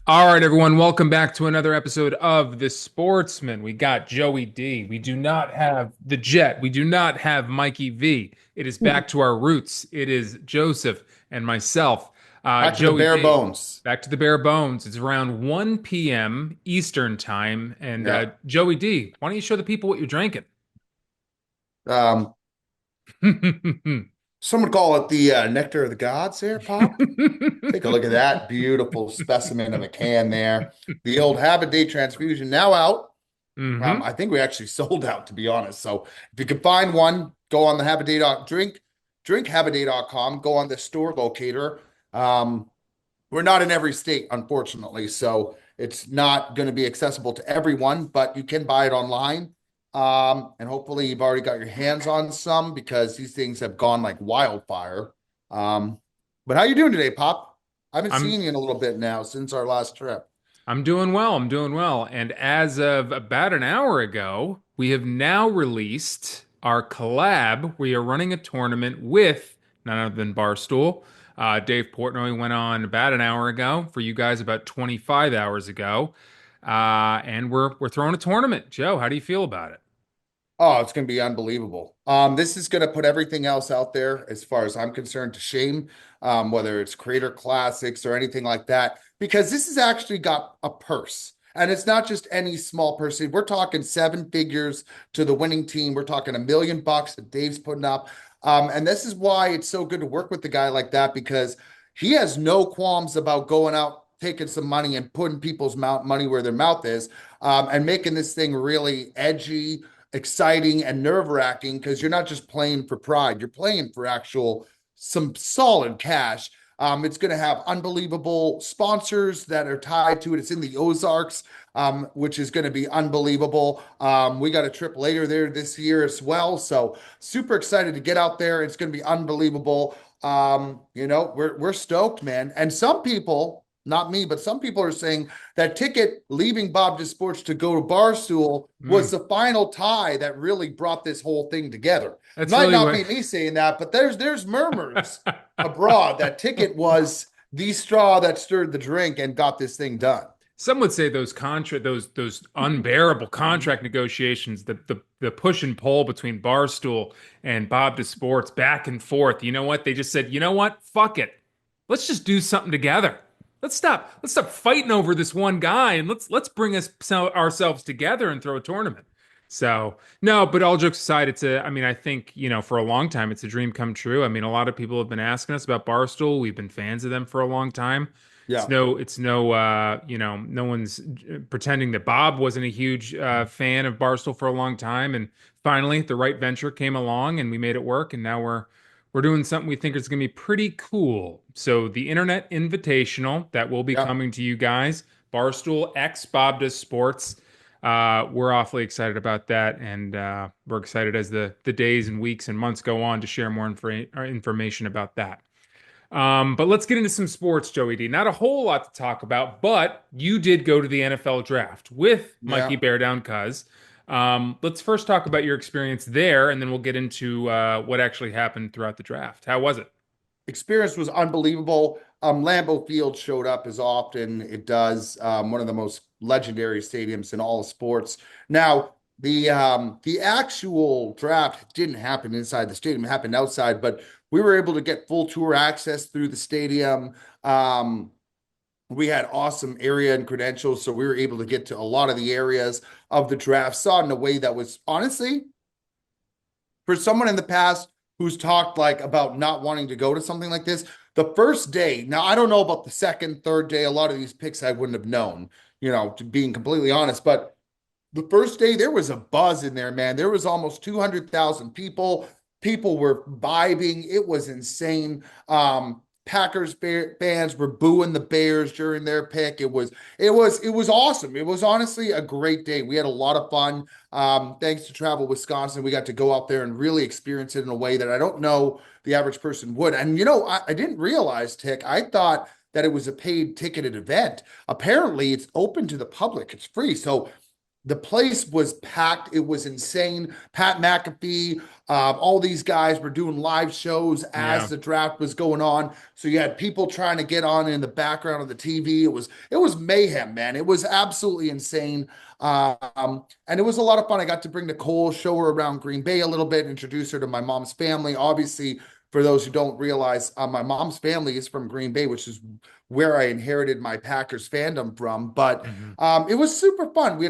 All right, everyone, welcome back to another episode of The Sportsman. We got Joey D. We do not have the Jet. We do not have Mikey V. It is back to our roots. It is Joseph and myself. Back to the Joey bare D. bones. Back to the bare bones. It's around 1 p.m. Eastern time. And Yeah. Joey D, why don't you show the people what you're drinking? Um, some would call it the nectar of the gods there, Pop. Take a look at that beautiful specimen of a can there. The old Habit Day transfusion now out. Hmm. I think we actually sold out, to be honest. So if you can find one, go on the Habit Day drinkhabitday.com, go on the store locator. We're not in every state, unfortunately, so it's not going to be accessible to everyone, but you can buy it online. And hopefully you've already got your hands on some because these things have gone like wildfire. Um, but how you doing today, Pop? I haven't I'm seen you in a little bit now since our last trip. I'm doing well. I'm doing well. And as of about an hour ago, we have now released our collab. We are running a tournament with none other than Barstool. Dave Portnoy went on about an hour ago for you guys, about 25 hours ago. And we're throwing a tournament. Joe, how do you feel about it? Oh, it's going to be unbelievable. This is going to put everything else out there, as far as I'm concerned, to shame, whether it's Creator Classics or anything like that, because this has actually got a purse. And it's not just any small purse. We're talking seven figures to the winning team. We're talking $1 million that Dave's putting up. And this is why it's so good to work with the guy like that, because he has no qualms about going out, taking some money and putting people's money where their mouth is, and making this thing really edgy, exciting, and nerve-wracking, because you're not just playing for pride, you're playing for actual some solid cash. It's going to have unbelievable sponsors that are tied to it. It's in the Ozarks, which is going to be unbelievable. We got a trip later there this year as well, so super excited to get out there. It's going to be unbelievable. We're stoked, man. And some people, not me, but some people are saying that ticket leaving Bob to Sports to go to Barstool was Mm, the final tie that really brought this whole thing together. that's Might really not what. be me saying that, but there's murmurs abroad that ticket was the straw that stirred the drink and got this thing done. Some would say those unbearable contract negotiations, the push and pull between Barstool and Bob to Sports back and forth. You know what? They just said, you know what? Fuck it. Let's just do something together. Let's stop fighting over this one guy and let's bring ourselves together and throw a tournament. So no, but all jokes aside, I mean, I think, for a long time, it's a dream come true. I mean, a lot of people have been asking us about Barstool. We've been fans of them for a long time. Yeah. No one's pretending that Bob wasn't a huge fan of Barstool for a long time. And finally, the right venture came along and we made it work. And now we're doing something we think is going to be pretty cool. So the Internet Invitational that will be Yeah. coming to you guys, Barstool X Bob Does Sports. We're awfully excited about that, and we're excited as the days and weeks and months go on to share more information about that. But let's get into some sports, Joey D. Not a whole lot to talk about, but you did go to the NFL draft with Mikey Yeah. Bear Down Cuz. Let's first talk about your experience there, and then we'll get into what actually happened throughout the draft. How was it? Experience was unbelievable. Lambeau Field showed up as often it does. One of the most legendary stadiums in all of sports. Now, the actual draft didn't happen inside the stadium; it happened outside. But we were able to get full tour access through the stadium. We had awesome area and credentials, so we were able to get to a lot of the areas of the draft. Saw it in a way that was honestly, for someone in the past who's talked like about not wanting to go to something like this, the first day, now I don't know about the second, third day, a lot of these picks I wouldn't have known, to being completely honest, but the first day there was a buzz in there, man. There was almost 200,000 people. People were vibing. It was insane. Packers fans were booing the Bears during their pick. It was awesome. It was honestly a great day. We had a lot of fun. Thanks to Travel Wisconsin, we got to go out there and really experience it in a way that I don't know the average person would. And I didn't realize, Tick. I thought that it was a paid ticketed event. Apparently, it's open to the public. It's free. So the place was packed. It was insane. Pat McAfee, all these guys were doing live shows as Yeah, the draft was going on. So you had people trying to get on in the background of the TV. It was mayhem, man. It was absolutely insane. And it was a lot of fun. I got to bring Nicole, show her around Green Bay a little bit, introduce her to my mom's family. Obviously, for those who don't realize, my mom's family is from Green Bay, which is where I inherited my Packers fandom from. But hmm, it was super fun. We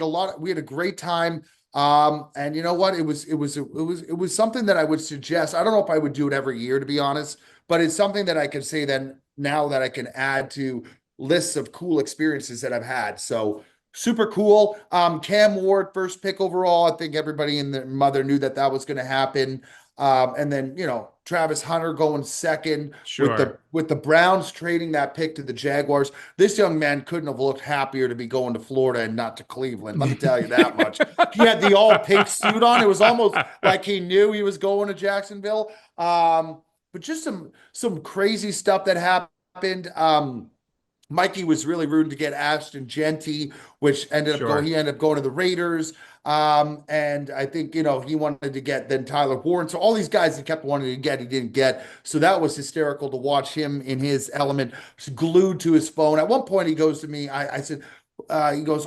had a great time. And you know what? It was something that I would suggest. I don't know if I would do it every year, to be honest, but it's something that I can say then now that I can add to lists of cool experiences that I've had. So super cool. Cam Ward, first pick overall. I think everybody and their mother knew that that was going to happen. And then Travis Hunter going second with sure. the Browns trading that pick to the Jaguars. This young man couldn't have looked happier to be going to Florida and not to Cleveland. Let me tell you that much. He had the all pink suit on. It was almost like he knew he was going to Jacksonville. But just some crazy stuff that happened. Mikey was really rooting to get Ashton Genty, which Sure. he ended up going to the Raiders. And I think, he wanted to get then Tyler Warren. So all these guys he kept wanting to get, he didn't get. So that was hysterical to watch him in his element, glued to his phone. At one point, he goes to me, I said, he goes,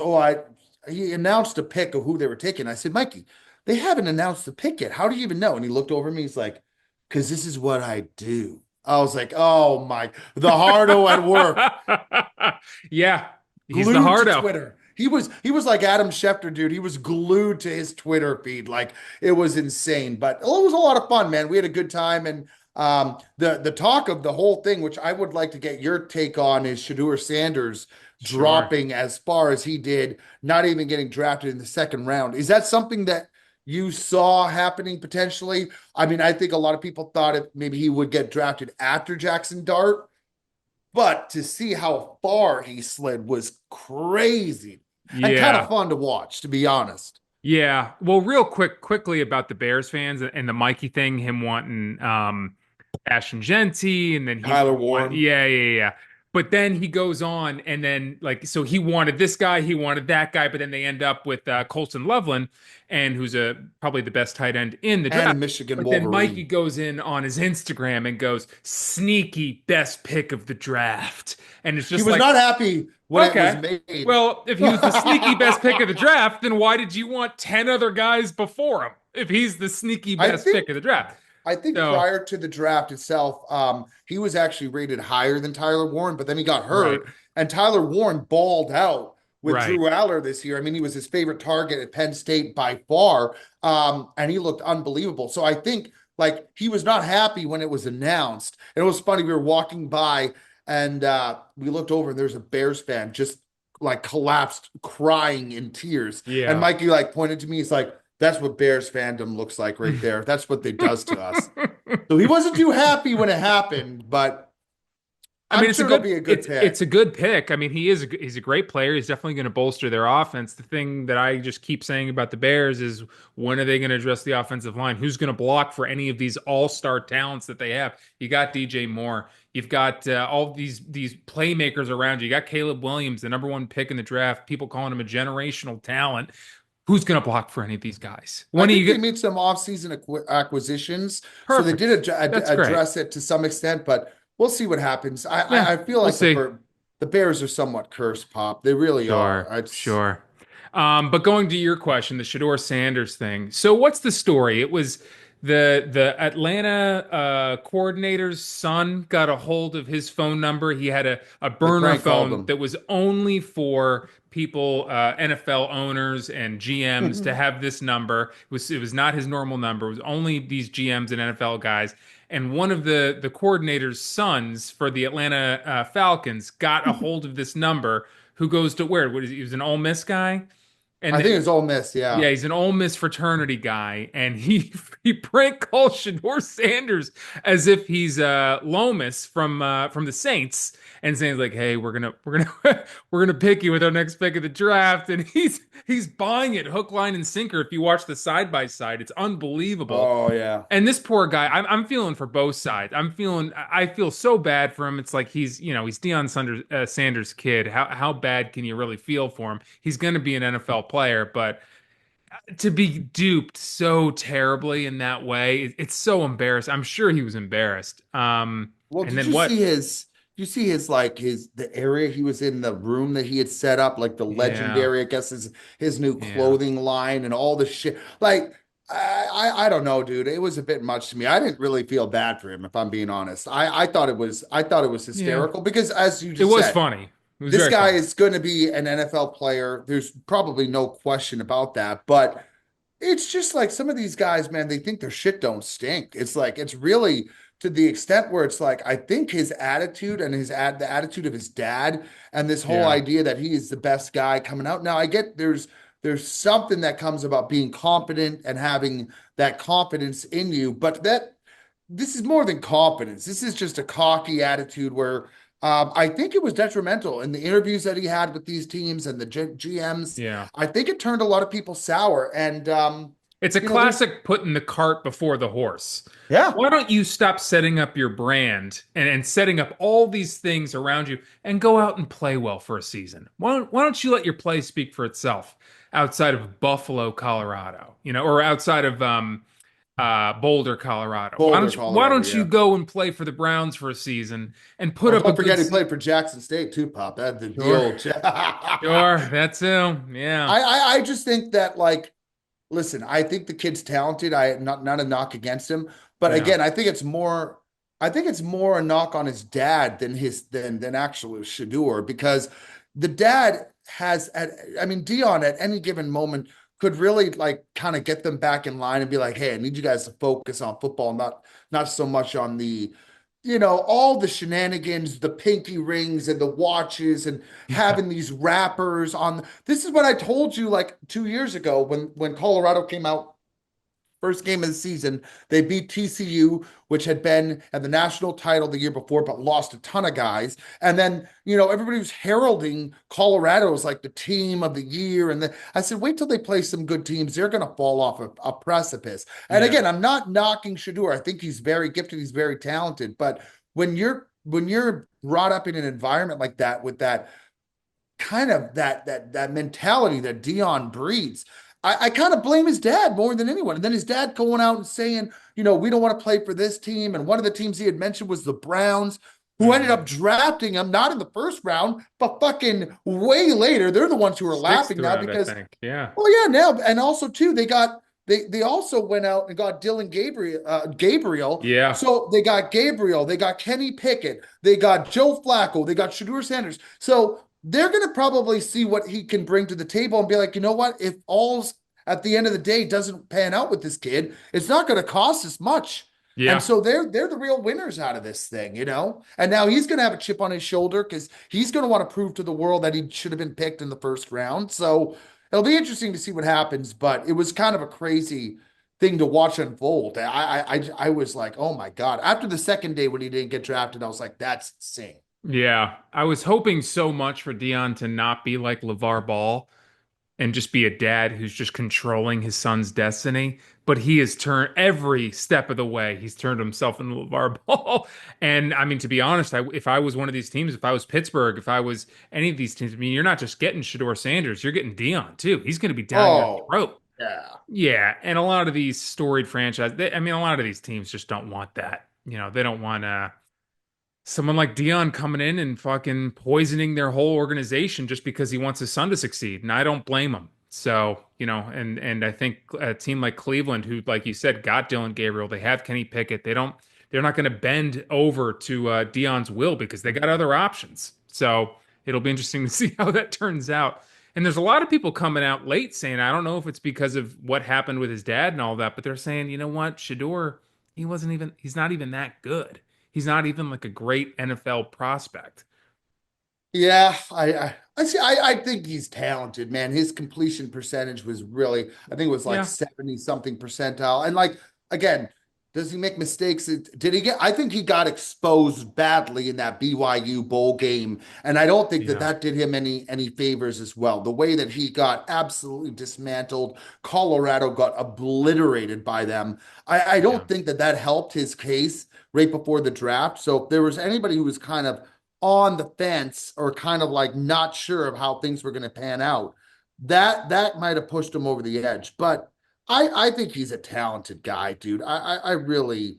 he announced a pick of who they were taking. I said, Mikey, they haven't announced the pick yet. How do you even know? And he looked over at me. He's like, because this is what I do. I was like, oh my, the hardo at work, Yeah, he's the glued to hardo. Twitter. He was like Adam Schefter, dude. He was glued to his Twitter feed. Like it was insane. But it was a lot of fun, man. We had a good time. And the talk of the whole thing, which I would like to get your take on, is Shedeur Sanders Sure. dropping as far as he did, not even getting drafted in the second round. Is that something that you saw happening potentially? I mean, I think a lot of people thought it maybe he would get drafted after Jackson Dart, but to see how far he slid was crazy and kind of Yeah. fun to watch, to be honest. Yeah. Well, quickly about the Bears fans and the Mikey thing, him wanting Ashton Genty, and then he Tyler want Warren yeah, yeah, yeah. But then he goes on, and then like so he wanted this guy, he wanted that guy, but then they end up with Colson Loveland, and who's probably the best tight end in the and a draft. Michigan But then Mikey Wolverine. goes in on his Instagram and goes, sneaky best pick of the draft. And it's He just was like, not happy when it was okay. made. Well, if he was the sneaky best pick of the draft, then why did you want 10 other guys before him if he's the sneaky I best pick think of the draft? I think So, prior to the draft itself, he was actually rated higher than Tyler Warren, but then he got right, hurt, and Tyler Warren balled out with right. Drew Aller this year. I mean, he was his favorite target at Penn State by far, and he looked unbelievable. So I think like he was not happy when it was announced. And it was funny. We were walking by, and we looked over, and there's a Bears fan just like collapsed, crying in tears. And Yeah. Mikey like pointed to me. He's like, "That's what Bears fandom looks like right there. That's what they does to us." So he wasn't too happy when it happened, but I mean, I'm sure it'll be a good it's pick. a good pick. I mean, he's a great player. He's definitely going to bolster their offense. The thing that I just keep saying about the Bears is when are they going to address the offensive line? Who's going to block for any of these all-star talents that they have? You got DJ Moore. You've got all these playmakers around you. You got Caleb Williams, the number one pick in the draft. People calling him a generational talent. Who's going to block for any of these guys? I When do you think they get made some offseason acquisitions, so they perfect? did That's great. address it to some extent, but we'll see what happens. I, Yeah, I I feel we'll like see. the Bears are somewhat cursed, Pop. They really are. Sure, It's sure. But going to your question, the Shador Sanders thing. So what's the story? It was the Atlanta coordinator's son got a hold of his phone number. He had a They burner prank called phone them. that was only for people, NFL owners and GMs to have this number. It was not his normal number. It was only these GMs and NFL guys. And one of the coordinator's sons for the Atlanta Falcons got a hold of this number. Who goes to where? What is he was an Ole Miss guy? I And think it's Ole Miss, yeah, yeah. he's an Ole Miss fraternity guy, and he prank calls Shador Sanders as if he's Lomas from the Saints, and saying like, "Hey, we're gonna we're gonna pick you with our next pick of the draft," and he's buying it hook, line, and sinker. If you watch the side by side, it's unbelievable. Oh yeah. And this poor guy, I'm feeling for both sides. I feel so bad for him. It's like he's Sanders' kid. How bad can you really feel for him? He's going to be an NFL player, but to be duped so terribly in that way, it's so embarrassing. I'm sure he was embarrassed. Well, And then what? you see his like his the area he was in, the room that he had set up, like the Yeah, legendary, I guess his new yeah, clothing line and all the shit. Like I don't know, dude. It was a bit much to me. I didn't really feel bad for him, if I'm being honest. I thought it was yeah. hysterical because as you It just was said, funny. It was this very guy funny. is going to be an NFL player. There's probably no question about that. But it's just like some of these guys, man, they think their shit don't stink. It's like it's really to the extent where it's like I think his attitude and the attitude of his dad and this whole Yeah, idea that he is the best guy coming out. Now I get there's something that comes about being confident and having that confidence in you, but that this is more than confidence. This is just a cocky attitude where I think it was detrimental in the interviews that he had with these teams and the GMs. yeah. I think it turned a lot of people sour. And, It's a there's, classic putting the cart before the horse. yeah, Why don't you stop setting up your brand and setting up all these things around you and go out and play well for a season? Why don't you let your play speak for itself outside of Buffalo, Colorado, or outside of Boulder, Colorado? Boulder, Why Colorado. don't you Yeah. go and play for the Browns for a season and put Oh, up a don't good forget he played for Jackson State too, Pop. That the sure, old. sure, that too. Yeah, I just think that like listen, I think the kid's talented. I not a knock against him, but yeah, again, I think it's more a knock on his dad than his than actual Shador because the dad has I mean Dion at any given moment could really like kind of get them back in line and be like, hey, I need you guys to focus on football, not so much on the all the shenanigans, the pinky rings and the watches and yeah, having these rappers on. This is what I told you like 2 years ago when Colorado came out. First game of the season, they beat TCU, which had been at the national title the year before, but lost a ton of guys. And then, everybody was heralding Colorado as like the team of the year. And then I said, wait till they play some good teams. They're going to fall off a precipice. And yeah, again, I'm not knocking Shador. I think he's very gifted. He's very talented. But when you're brought up in an environment like that with that kind of that mentality that Dion breeds. I kind of blame his dad more than anyone. And then his dad going out and saying, we don't want to play for this team. And one of the teams he had mentioned was the Browns, who ended hmm up drafting him, not in the first round, but fucking way later. They're the ones who are sixth laughing now round, I because, think. Yeah, well, yeah, now, and also too, they also went out and got Dylan Gabriel. yeah, So they got Gabriel, they got Kenny Pickett, they got Joe Flacco, they got Shador Sanders. So they're going to probably see what he can bring to the table and be like, you know what? If all's at the end of the day doesn't pan out with this kid, it's not going to cost us much. And yeah. so they're the real winners out of this thing. And now he's going to have a chip on his shoulder because he's going to want to prove to the world that he should have been picked in the first round. So it'll be interesting to see what happens. But it was kind of a crazy thing to watch unfold. I was like, oh my god! After the second day when he didn't get drafted, I was like, that's insane. Yeah, I was hoping so much for Dion to not be like LeVar Ball and just be a dad who's just controlling his son's destiny. But he has turned every step of the way. He's turned himself into LeVar Ball. And I mean, to be honest, if I was one of these teams, if I was Pittsburgh, if I was any of these teams, I mean, you're not just getting Shador Sanders, you're getting Dion too. He's going to be down your Oh throat. yeah. Yeah, and a lot of these storied franchises, I mean, a lot of these teams just don't want that. They don't want someone like Dion coming in and fucking poisoning their whole organization just because he wants his son to succeed. And I don't blame him. So, and I think a team like Cleveland, who, like you said, got Dylan Gabriel, they have Kenny Pickett. They're not going to bend over to Dion's will because they got other options. So it'll be interesting to see how that turns out. And there's a lot of people coming out late saying, I don't know if it's because of what happened with his dad and all that, but they're saying, you know what, Shador, he's not even that good. He's not even like a great NFL prospect. Yeah, I see. I think he's talented, man. His completion percentage was really, I think it was like Yeah. 70 something percentile. And like again, Does he make mistakes? Did he get? I think he got exposed badly in that BYU bowl game, and I don't think that Yeah. that did him any favors as well. The way that he got absolutely dismantled, Colorado got obliterated by them. I Yeah. don't think that that helped his case right before the draft. So if there was anybody who was kind of on the fence or kind of like not sure of how things were going to pan out, that might have pushed him over the edge. But I think he's a talented guy, dude. I really,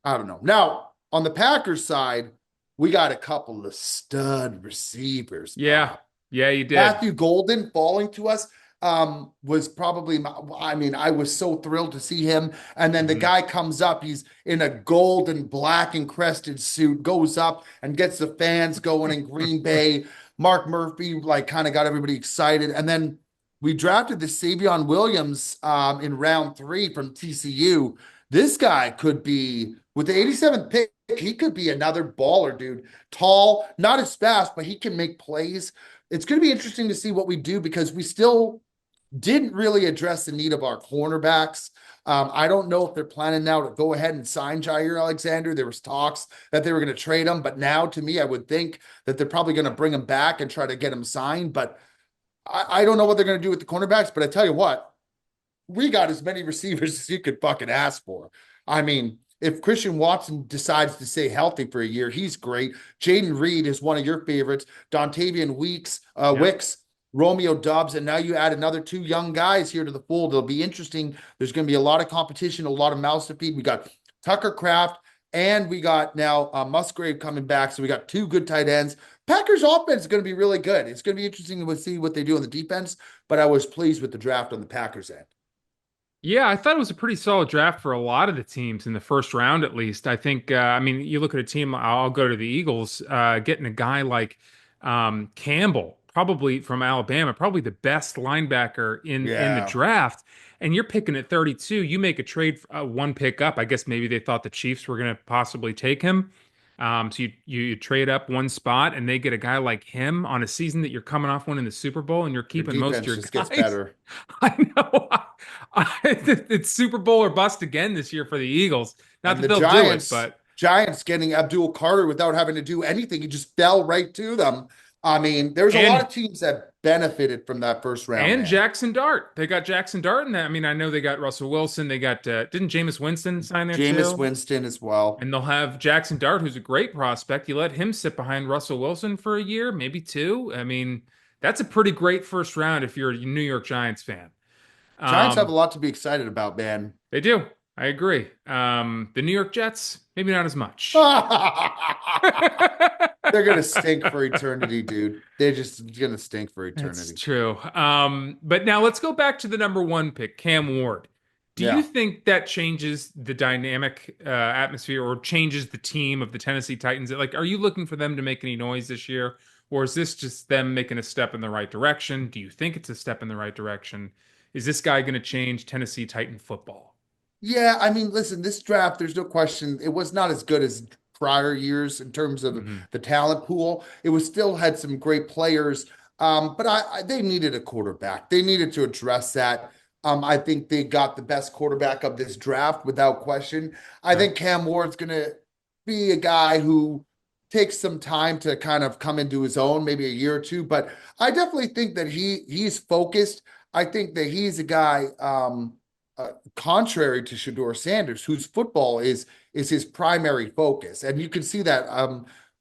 I don't know. Now, on the Packers side, we got a couple of stud receivers, Yeah. Bob. Yeah, you did. Matthew Golden falling to us was probably I mean, I was so thrilled to see him. And then the Mhm. guy comes up, he's in a gold and black encrusted suit, goes up and gets the fans going in Green Bay. Mark Murphy like kind of got everybody excited. And then we drafted the Savion Williams in round 3 from TCU. This guy could be with the 87th pick, he could be another baller, dude. Tall, not as fast, but he can make plays. It's going to be interesting to see what we do because we still didn't really address the need of our cornerbacks. I don't know if they're planning now to go ahead and sign Jair Alexander. There was talks that they were going to trade him, but now to me, I would think that they're probably going to bring him back and try to get him signed. But I don't know what they're going to do with the cornerbacks. But I tell you what, we got as many receivers as you could fucking ask for. I mean, if Christian Watson decides to stay healthy for a year, he's great. Jaden Reed is one of your favorites. Dontavian Yep. Wicks, Romeo Doubs, and now you add another 2 young guys here to the fold. It'll be interesting. There's going to be a lot of competition, a lot of mouths to feed. We got Tucker Kraft, and we got now Musgrave coming back. So we got 2 good tight ends. Packers offense is going to be really good. It's going to be interesting to see what they do on the defense, but I was pleased with the draft on the Packers end. Yeah, I thought it was a pretty solid draft for a lot of the teams in the first round, at least. I think, I mean, you look at a team, I'll go to the Eagles, getting a guy like Campbell, probably from Alabama, probably the best linebacker in the Yeah. draft. And you're picking at 32. You make a trade, one pick up. I guess maybe they thought the Chiefs were going to possibly take him. So you trade up one spot, and they get a guy like him on a season that you're coming off winning the Super Bowl, and you're Your keeping most of defense your just gets guys. better. I know. It's Super Bowl or bust again this year for the Eagles. Not And that the they'll do it, Giants, but Giants getting Abdul Carter without having to do anything. He just fell right to them. I mean, there's a lot and of teams that benefited from that first round, and man. Jackson Dart. They got Jackson Dart in that. I mean, I know they got Russell Wilson. They got didn't Jameis Winston sign there Jameis too? Winston as well. And they'll have Jackson Dart, who's a great prospect. You let him sit behind Russell Wilson for a year, maybe 2. I mean, that's a pretty great first round if you're a New York Giants fan. Giants have a Um, lot to be excited about, man. they do. I agree. The New York Jets, maybe not as much. They're gonna stink for eternity, dude. They're just gonna stink for That's eternity. true. But now let's go back to the number 1 pick, Cam Ward. Do you Yeah. think that changes the dynamic atmosphere or changes the team of the Tennessee Titans? Like, are you looking for them to make any noise this year, or is this just them making a step in the right direction? Do you think it's a step in the right direction? Is this guy going to change Tennessee Titan football? Yeah, I mean, listen, this draft, there's no question, it was not as good as prior years in terms of Hmm. the talent pool. It was still had some great players, but they needed a quarterback. They needed to address that. I think they got the best quarterback of this draft without question. I Okay. think Cam Ward's going to be a guy who takes some time to kind of come into his own, maybe a year or 2. But I definitely think that he's focused. I think that he's a guy. Contrary to Shador Sanders, whose football is his primary focus, and you can see that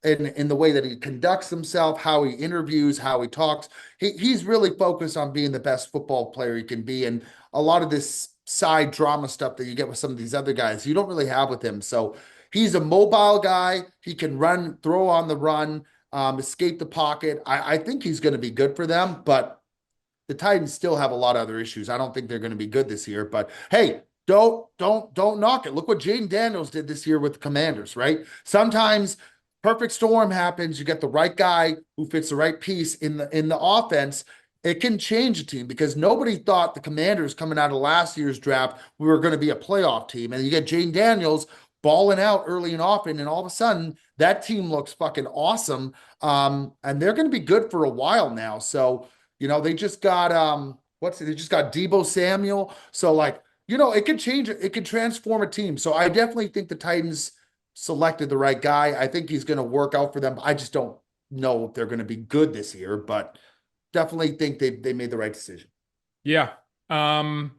in the way that he conducts himself, how he interviews, how he talks. He's really focused on being the best football player he can be, and a lot of this side drama stuff that you get with some of these other guys, you don't really have with him. So he's a mobile guy. He can run, throw on the run, escape the pocket. I think he's going to be good for them, but the Titans still have a lot of other issues. I don't think they're going to be good this year, but hey, don't knock it. Look what Jaden Daniels did this year with the Commanders, right? Sometimes perfect storm happens. You get the right guy who fits the right piece in the offense. It can change a team because nobody thought the Commanders coming out of last year's draft we were going to be a playoff team, and you get Jaden Daniels balling out early and often, and all of a sudden that team looks fucking awesome. And they're going to be good for a while now. So they just got They just got Debo Samuel. So like it could change it. It could transform a team. So I definitely think the Titans selected the right guy. I think he's going to work out for them. I just don't know if they're going to be good this year, but definitely think they made the right decision. Yeah. Um,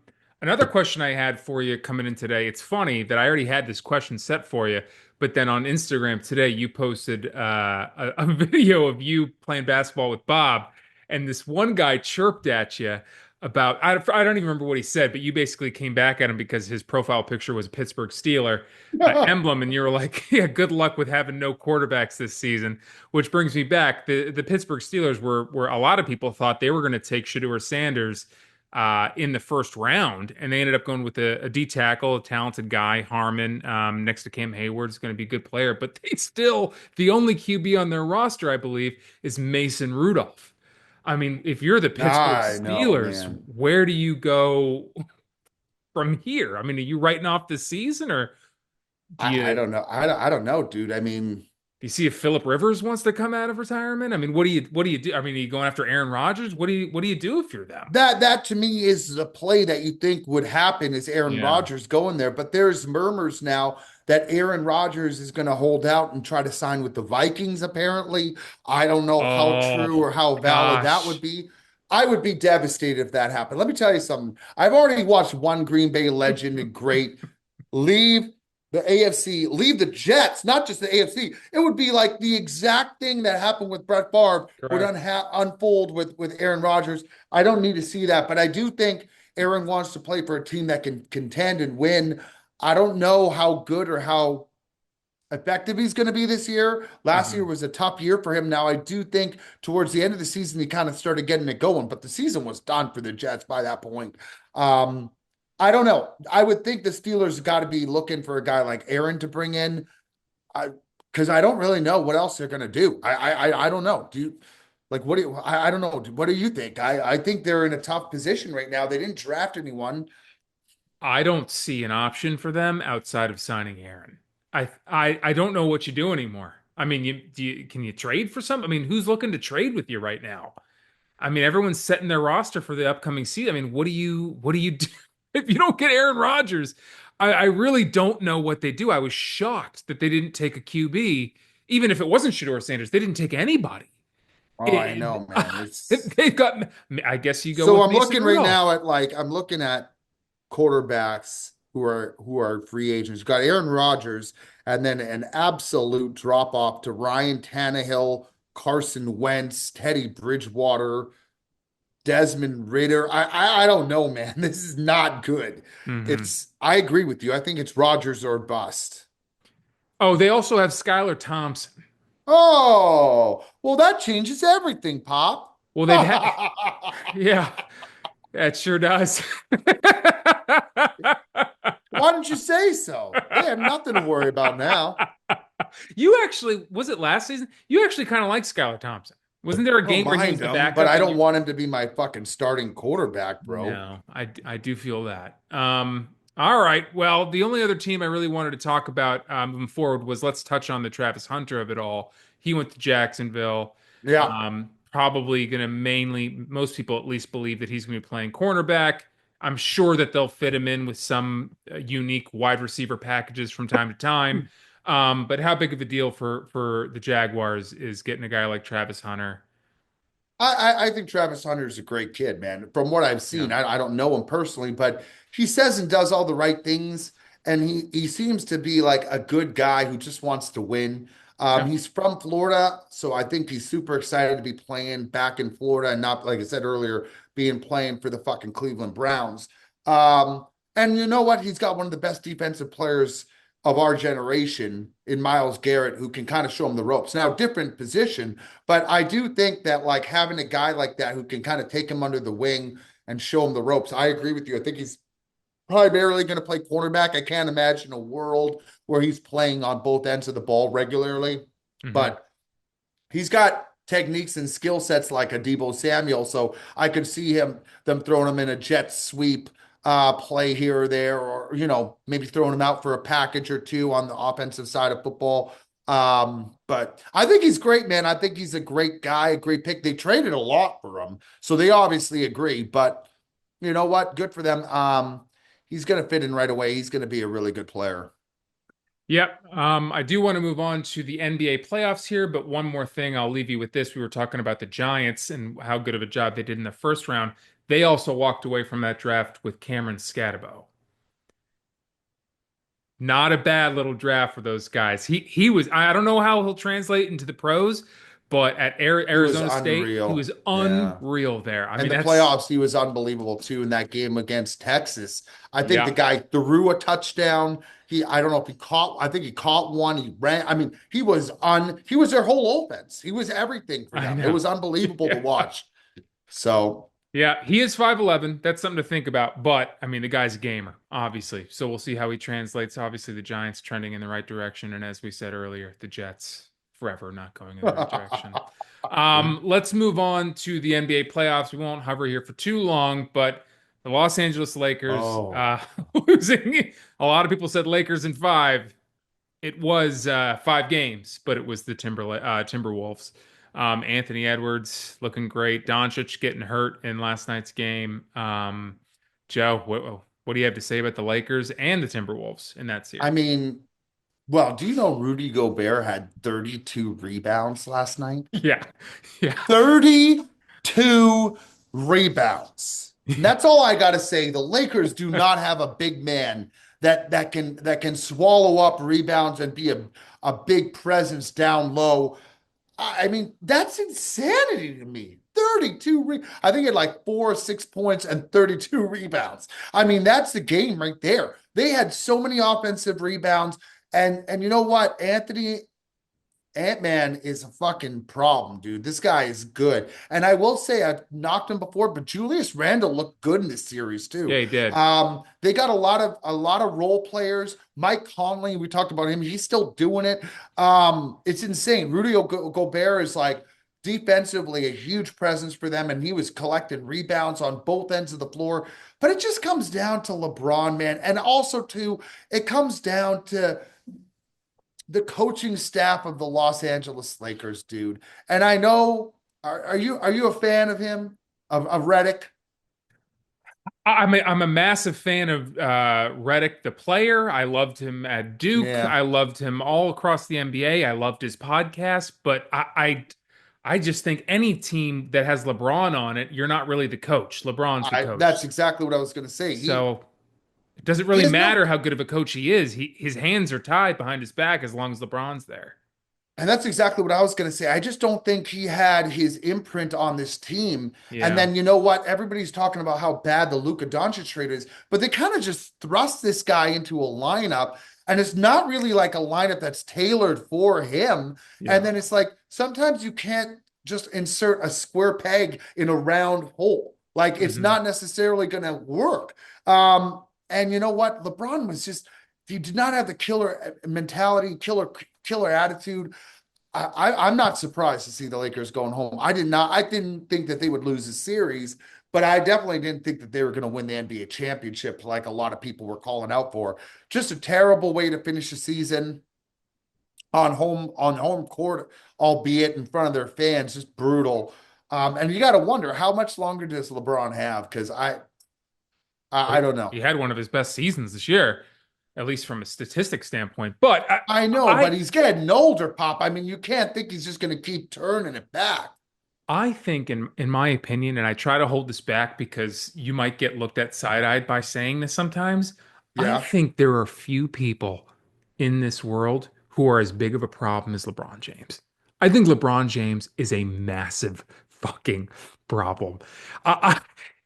Another question I had for you coming in today. It's funny that I already had this question set for you, but then on Instagram today you posted a video of you playing basketball with Bob, and this one guy chirped at you about I don't even remember what he said, but you basically came back at him because his profile picture was a Pittsburgh Steeler emblem, and you were like, "Yeah, good luck with having no quarterbacks this season." Which brings me back. The Pittsburgh Steelers were a lot of people thought they were going to take Shedeur Sanders in the first round, and they ended up going with a D tackle, a talented guy, Harmon, next to Cam Hayward is going to be a good player. But they still, the only QB on their roster, I believe, is Mason Rudolph. I mean, if you're the Pittsburgh I know, Steelers, man. where do you go from here? I mean, are you writing off this season, or I do don't know. I don't know, dude. I mean, you see if Philip Rivers wants to come out of retirement? I mean, what do you do? I mean, are you going after Aaron Rodgers? What do you do if you're them? that to me is a play that you think would happen is Aaron Yeah. Rodgers going there. But there's murmurs now that Aaron Rodgers is going to hold out and try to sign with the Vikings, apparently. I don't know how true Oh or how valid that would gosh. be. I would be devastated if that happened. Let me tell you something. I've already watched one Green Bay legend and great leave the AFC, leave the Jets, not just the AFC. It would be like the exact thing that happened with Brett Favre would Correct. unfold with Aaron Rodgers. I don't need to see that, but I do think Aaron wants to play for a team that can contend and win. I don't know how good or how effective he's going to be this year. Last year Mhm. was a tough year for him. Now, I do think towards the end of the season, he kind of started getting it going, but the season was done for the Jets by that point. Um, I don't know. I would think the Steelers got to be looking for a guy like Aaron to bring in. I because I don't really know what else they're going to do. I don't know. Do you like what do you? I don't know. What do you think? I think they're in a tough position right now. They didn't draft anyone. I don't see an option for them outside of signing Aaron. I don't know what you do anymore. I mean, can you trade for some? I mean, who's looking to trade with you right now? I mean, everyone's setting their roster for the upcoming season. I mean, what do you do if you don't get Aaron Rodgers? I really don't know what they do. I was shocked that they didn't take a QB, even if it wasn't Shedeur Sanders. They didn't take anybody. Oh, I It, know, man. It's they've got. I guess you go so with I'm Mason looking right Rudolph. now at I'm looking at quarterbacks who are free agents. You've got Aaron Rodgers, and then an absolute drop off to Ryan Tannehill, Carson Wentz, Teddy Bridgewater, Desmond Ritter. I don't know, man. This is not good. Hmm. It's I agree with you. I think it's Rodgers or bust. Oh, they also have Skylar Thompson. Oh, well, that changes everything, Pop. Well, they've had, Why yeah, that sure does. don't you say so? They have nothing to worry about now. You actually, was it last season? You actually kind of like Skylar Thompson. Wasn't there a I don't game where he was mind the him, but backup I and don't you? want him to be my fucking starting quarterback, bro. No, I do feel that. All right. Well, the only other team I really wanted to talk about moving forward was let's touch on the Travis Hunter of it all. He went to Jacksonville. Yeah. Probably going to mainly, most people at least believe that he's going to be playing cornerback. I'm sure that they'll fit him in with some unique wide receiver packages from time to time. But how big of a deal for the Jaguars is getting a guy like Travis Hunter? I think Travis Hunter is a great kid, man. From what I've Yeah. seen, I don't know him personally, but he says and does all the right things, and he seems to be like a good guy who just wants to win. Yeah. He's from Florida, so I think he's super excited to be playing back in Florida and not, like I said earlier, being playing for the fucking Cleveland Browns. And you know what? He's got one of the best defensive players of our generation in Miles Garrett, who can kind of show him the ropes. Now, different position, but I do think that like having a guy like that who can kind of take him under the wing and show him the ropes. I agree with you. I think he's primarily going to play cornerback. I can't imagine a world where he's playing on both ends of the ball regularly, Hmm. but he's got techniques and skill sets like a Debo Samuel. So I could see them throwing him in a jet sweep play here or there, or maybe throwing him out for a package or two on the offensive side of football. But I think he's great, man. I think he's a great guy, a great pick. They traded a lot for him, so they obviously agree. But you know what? Good for them. he's going to fit in right away. He's going to be a really good player. Yep. I do want to move on to the NBA playoffs here, but one more thing, I'll leave you with this. We were talking about the Giants and how good of a job they did in the first round. They also walked away from that draft with Cameron Scatabo. Not a bad little draft for those guys. He was, I don't know how he'll translate into the pros, but at He was Arizona State, he unreal. was Yeah. unreal there. I And mean, the that's playoffs, he was unbelievable too in that game against Texas. I think the yeah. guy threw a touchdown. I don't know if he caught, I think he caught one. He ran. I mean, he was their whole offense. He was everything for I them. It know. was unbelievable to Yeah. watch. So, Yeah, he is 5'11". That's something to think about. But I mean, the guy's a gamer, obviously. So we'll see how he translates. Obviously, the Giants trending in the right direction. And as we said earlier, the Jets forever not going in the right direction. Let's move on to the NBA playoffs. We won't hover here for too long, but the Los Angeles Lakers oh, losing. A lot of people said Lakers in five. It was 5 games, but it was the Timberwolves. Anthony Edwards looking great. Doncic getting hurt in last night's game. Joe, what do you have to say about the Lakers and the Timberwolves in that I series? mean, well, do you know Rudy Gobert had 32 rebounds last night? Yeah, yeah, 32 rebounds. And yeah. that's all I got to say. The Lakers do not have a big man that can swallow up rebounds and be a big presence down low. I mean, that's insanity to me. 32 I think he had like 4 or 6 points and 32 rebounds. I mean, that's the game right there. They had so many offensive rebounds. And you know what? Ant-Man is a fucking problem, dude. This guy is good. And I will say I've knocked him before, but Julius Randle looked good in this series too. Yeah, he did. They got a lot of role players. Mike Conley, we talked about him. He's still doing it. It's insane. Gobert is like defensively a huge presence for them, and he was collecting rebounds on both ends of the floor. But it just comes down to LeBron, man. And also too, it comes down to the coaching staff of the Los Angeles Lakers, dude. And I know, are you a fan of him, of Redick? I'm a massive fan of Redick, the player. I loved him at Duke. Yeah, I loved him all across the NBA. I loved his podcast, but I just think any team that has LeBron on it, you're not really the coach. LeBron's the that's coach. exactly what I was going to say. So it doesn't He really has no matter how good of a coach he is. His hands are tied behind his back as long as LeBron's there. And that's exactly what I was going to say. I just don't think he had his imprint on this team. And Yeah. then you know what? Everybody's talking about how bad the Luka Doncic trade is, but they kind of just thrust this guy into a lineup, and it's not really like a lineup that's tailored for him. And Yeah. then it's like sometimes you can't just insert a square peg in a round hole. Like it's Hmm. not necessarily going to work. And you know what? LeBron was just he did not have the killer mentality, killer attitude. I'm not surprised to see the Lakers going home. I didn't think that they would lose the series, but I definitely didn't think that they were going to win the NBA championship like a lot of people were calling out for. Just a terrible way to finish the season on home court, albeit in front of their fans, just brutal. And you got to wonder how much longer does LeBron have? Because I Well, don't know. he had one of his best seasons this year, at least from a statistic standpoint. But I know, but I he's getting older, Pop. I mean, you can't think he's just going to keep turning it back. I think, in my opinion, and I try to hold this back because you might get looked at side-eyed by saying this sometimes. I Yeah. think there are few people in this world who are as big of a problem as LeBron James. I think LeBron James is a massive fucking problem.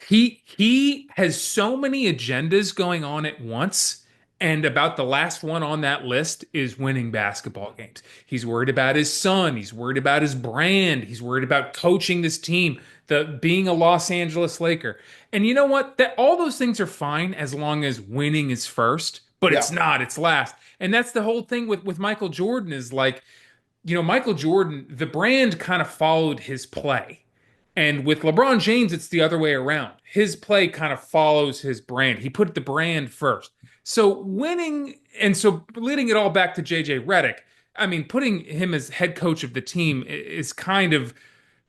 He has so many agendas going on at once. And about the last one on that list is winning basketball games. He's worried about his son. He's worried about his brand. He's worried about coaching this team, the being a Los Angeles Laker. And you know what? That all those things are fine as long as winning is first, but it's Yeah. not, it's last. And that's the whole thing with Michael Jordan is like, Michael Jordan, the brand kind of followed his play. And with LeBron James, it's the other way around. His play kind of follows his brand. He put the brand first. So winning, and so leading it all back to JJ Redick, I mean, putting him as head coach of the team is kind of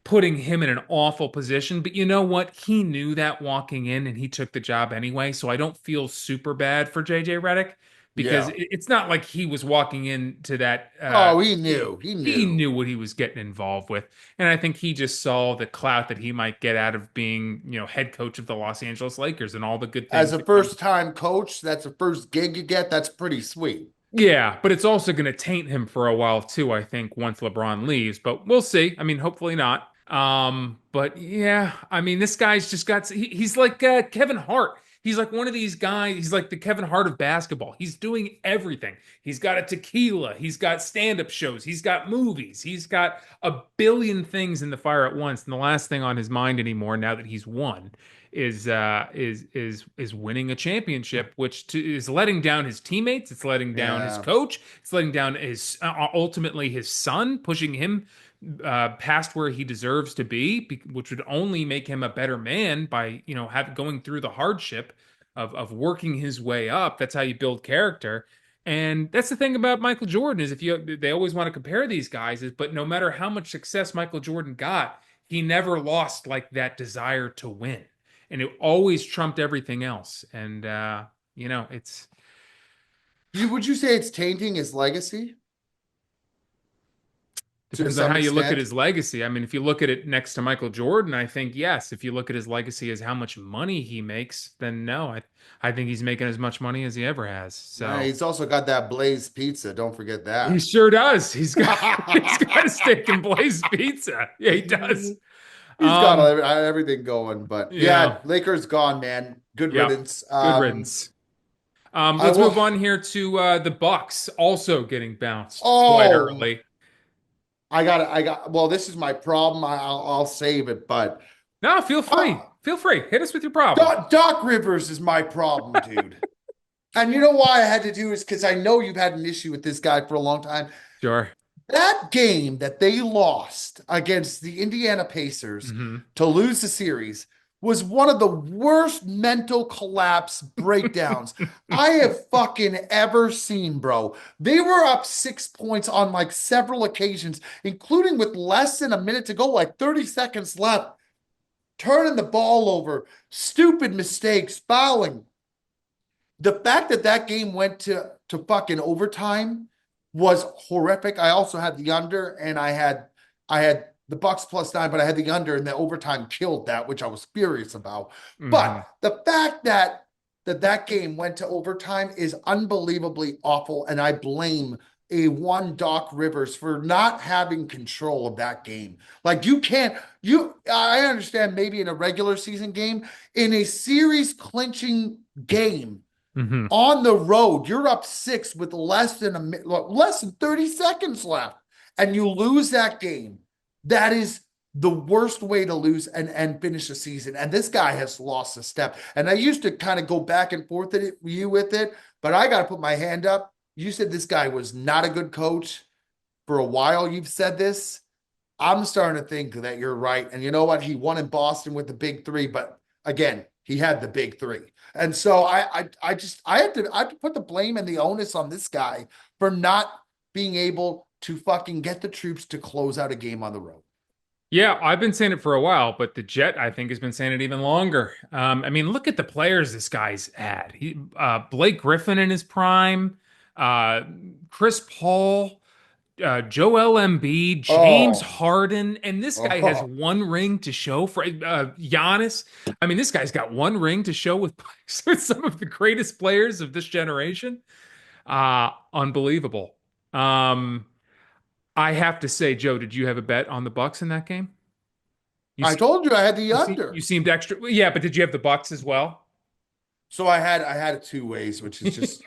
putting him in an awful position. But you know what? He knew that walking in and he took the job anyway. So I don't feel super bad for JJ Redick because Yeah. it's not like he was walking into that Oh, he gig. knew. He He knew. knew what he was getting involved with. And I think he just saw the clout that he might get out of being, head coach of the Los Angeles Lakers and all the good As things a that come. first-time coach, that's the first gig you get. That's pretty sweet. Yeah, but it's also going to taint him for a while too, I think, once LeBron leaves. But we'll see. I mean, hopefully not. But yeah, I mean, this guy's just got, he's like Kevin Hart. He's like one of these guys. He's like the Kevin Hart of basketball. He's doing everything. He's got a tequila. He's got stand-up shows. He's got movies. He's got a billion things in the fire at once. And the last thing on his mind anymore, now that he's won, is winning a championship, which is letting down his teammates. It's letting down his Yeah. coach. It's letting down his ultimately his son, pushing him past where he deserves to be, which would only make him a better man by going through the hardship of working his way up. That's how you build character. And that's the thing about Michael Jordan is they always want to compare these guys but no matter how much success Michael Jordan got, he never lost like that desire to win, and it always trumped everything else. And it's Would you say it's tainting his legacy to depends on some how you look at extent? his legacy. I mean, if you look at it next to Michael Jordan, I think yes. If you look at his legacy as how much money he makes, then no, I think he's making as much money as he ever has. So He's also got that Blaze pizza. Don't forget he that. sure does. He's got a steak and blaze pizza. Yeah, he does. He's got Um, everything going, but yeah, yeah, Lakers gone, man. Good yep. riddance. Good riddance. I Let's will. move on here to the Bucks also getting bounced quite Oh, early. well, this is my problem. I'll save it, but No, feel uh, free. Feel free. Hit us with your problem. Doc Rivers is my problem, dude. And you know why I had to do is because I know you've had an issue with this guy for a long time. Sure. That game that they lost against the Indiana Pacers Hmm. to lose the series was one of the worst mental collapse breakdowns I have fucking ever seen, bro. They were up 6 points on like several occasions, including with less than a minute to go, like 30 seconds left, turning the ball over, stupid mistakes, fouling. The fact that that game went to fucking overtime was horrific. I also had the under, and I had the Bucks +9, but I had the under, and the overtime killed that, which I was furious about. Hmm. But the fact that game went to overtime is unbelievably awful, and I blame a one Doc Rivers for not having control of that game. Like you can't you I understand maybe in a regular season game, in a series clinching game Hmm. on the road, you're up 6 with less than 30 seconds left, and you lose that game. That is the worst way to lose and finish a season. And this guy has lost a step. And I used to kind of go back and forth with it, but I got to put my hand up. You said this guy was not a good coach for a while. You've said this. I'm starting to think that you're right. And you know what? He won in Boston with the big three, but again, he had the big three. And so I had to put the blame and the onus on this guy for not being able to fucking get the troops to close out a game on the road. Yeah, I've been saying it for a while, but the Jet, I think, has been saying it even longer. I mean, look at the players this guy's had. Blake Griffin in his prime, uh, Chris Paul, Joel Embiid, James Oh, Harden, and this guy has oh. one ring to show for Giannis. I mean, this guy's got one ring to show with some of the greatest players of this generation. Unbelievable. Um, I have to say, Joe, did you have a bet on the Bucks in that game? You I see, told you I had the you under. seemed extra. Yeah, but did you have the Bucks as well? So I had it two ways, which is just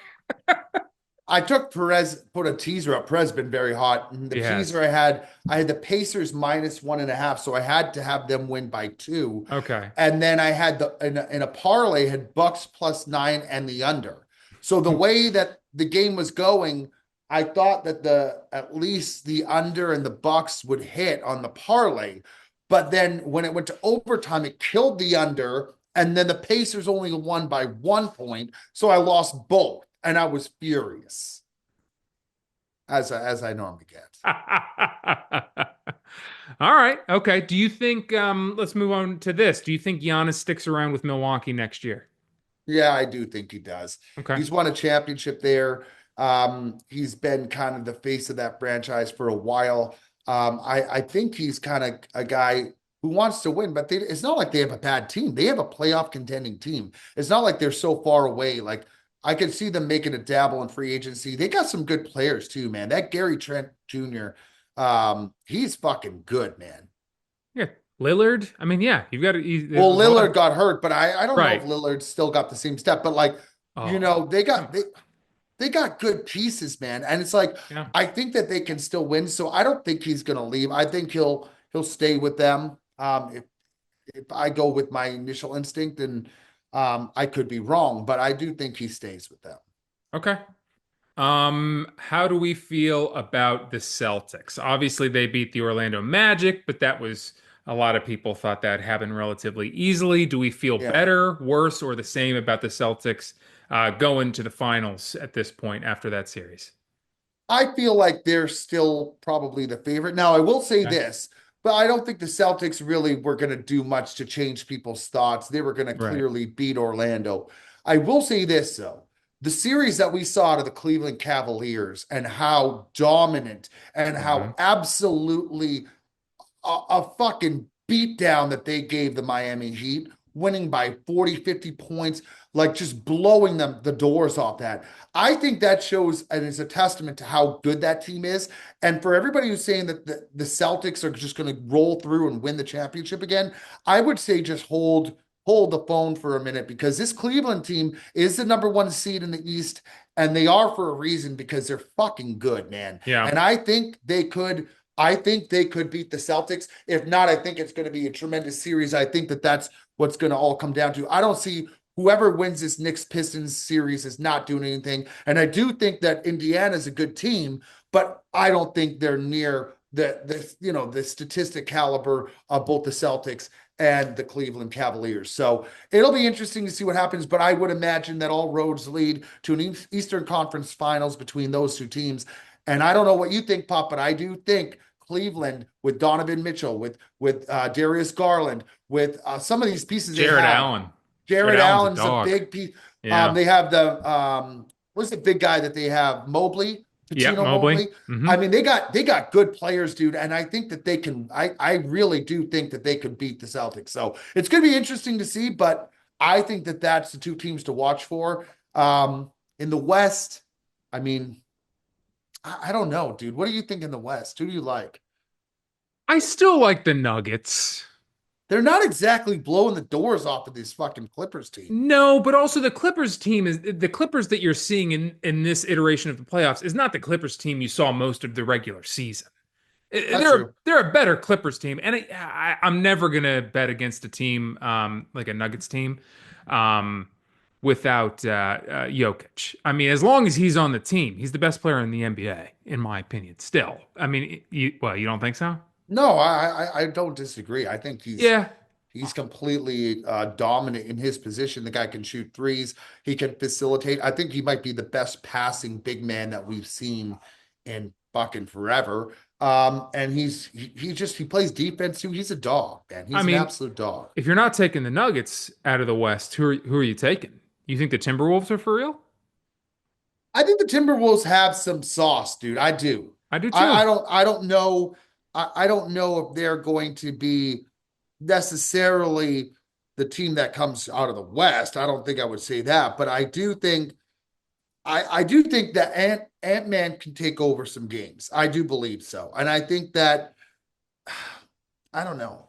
I took Perez, put a teaser up. Perez been very hot. And the Yes. teaser I had the Pacers -1.5, so I had to have them win by 2. Okay. And then I had in a parlay had Bucks +9 and the under. So the way that the game was going, I thought that the at least the under and the Bucks would hit on the parlay. But then when it went to overtime, it killed the under, and then the Pacers only won by 1 point. So I lost both, and I was furious as I normally get. All right. Okay. Do you think let's move on to this. Do you think Giannis sticks around with Milwaukee next year? Yeah, I do think he does. Okay. He's won a championship there. He's been kind of the face of that franchise for a while. I think he's kind of a guy who wants to win, but it's not like they have a bad team. They have a playoff contending team. It's not like they're so far away. Like I could see them making a dabble in free agency. They got some good players too, man. That Gary Trent Jr., he's fucking good, man. Yeah. Lillard. I mean, yeah, you've got Well, there's a lot Lillard of got hurt, but I don't know if right. Lillard still got the same step. But like, you Oh, know, come on. they got good pieces, man. And it's like Yeah. I think that they can still win. So I don't think he's gonna leave. I think he'll stay with them. If I go with my initial instinct, and I could be wrong, but I do think he stays with them. Okay. How do we feel about the Celtics? Obviously, they beat the Orlando Magic, but that was a lot of people thought that happened relatively easily. Do we feel Yeah. better, worse, or the same about the Celtics going to the finals at this point after that series? I feel like they're still probably the favorite. Now, I will say Okay. this, but I don't think the Celtics really were going to do much to change people's thoughts. They were going to Right. clearly beat Orlando. I will say this, though. The series that we saw to the Cleveland Cavaliers and how dominant and Hmm. how absolutely a fucking beatdown that they gave the Miami Heat, winning by 40, 50 points, like just blowing them the doors off that. I think that shows and is a testament to how good that team is. And for everybody who's saying that the Celtics are just going to roll through and win the championship again, I would say just hold the phone for a minute because this Cleveland team is the number one seed in the East, and they are for a reason because they're fucking good, man. Yeah. And I think they could beat the Celtics. If not, I think it's going to be a tremendous series. I think that that's what's going to all come down to. I don't see whoever wins this Knicks Pistons series is not doing anything. And I do think that Indiana is a good team, but I don't think they're near the statistic caliber of both the Celtics and the Cleveland Cavaliers. So it'll be interesting to see what happens, but I would imagine that all roads lead to an Eastern Conference Finals between those two teams. And I don't know what you think, Pop, but I do think Cleveland with Donovan Mitchell, with Darius Garland, with some of these pieces they Jared have. Allen. Jared Jared Allen's a Allen's a dog. big piece. Yeah. They have what's the big guy that they have? Mobley, Yep. Patino Mobley. Mobley. Hmm. I mean, they got good players, dude, and I think that they can. I really do think that they could beat the Celtics. So it's going to be interesting to see, but I think that that's the two teams to watch for. In the West, I mean, I don't know, dude. What do you think in the West? Who do you like? I still like the Nuggets. They're not exactly blowing the doors off of this fucking Clippers team. No, but also the Clippers team is the Clippers that you're seeing in this iteration of the playoffs is not the Clippers team you saw most of the regular season. That's They're true. they're a better Clippers team, and I'm never gonna bet against a team like a Nuggets team without Jokic. I mean, as long as he's on the team, he's the best player in the NBA, in my opinion. Still, I mean, you don't think so? No, I don't disagree. I think Yeah, he's completely dominant in his position. The guy can shoot threes. He can facilitate. I think he might be the best passing big man that we've seen in fucking forever. And he plays defense too. He's a dog, man. I He's an mean, absolute dog. if you're not taking the Nuggets out of the West, who are you taking? You think the Timberwolves are for real? I think the Timberwolves have some sauce, dude. I do. I do I, too. I don't I don't know. I don't know if they're going to be necessarily the team that comes out of the West. I don't think I would say that, but I do think that Ant-Man can take over some games. I do believe so. And I think that I don't know.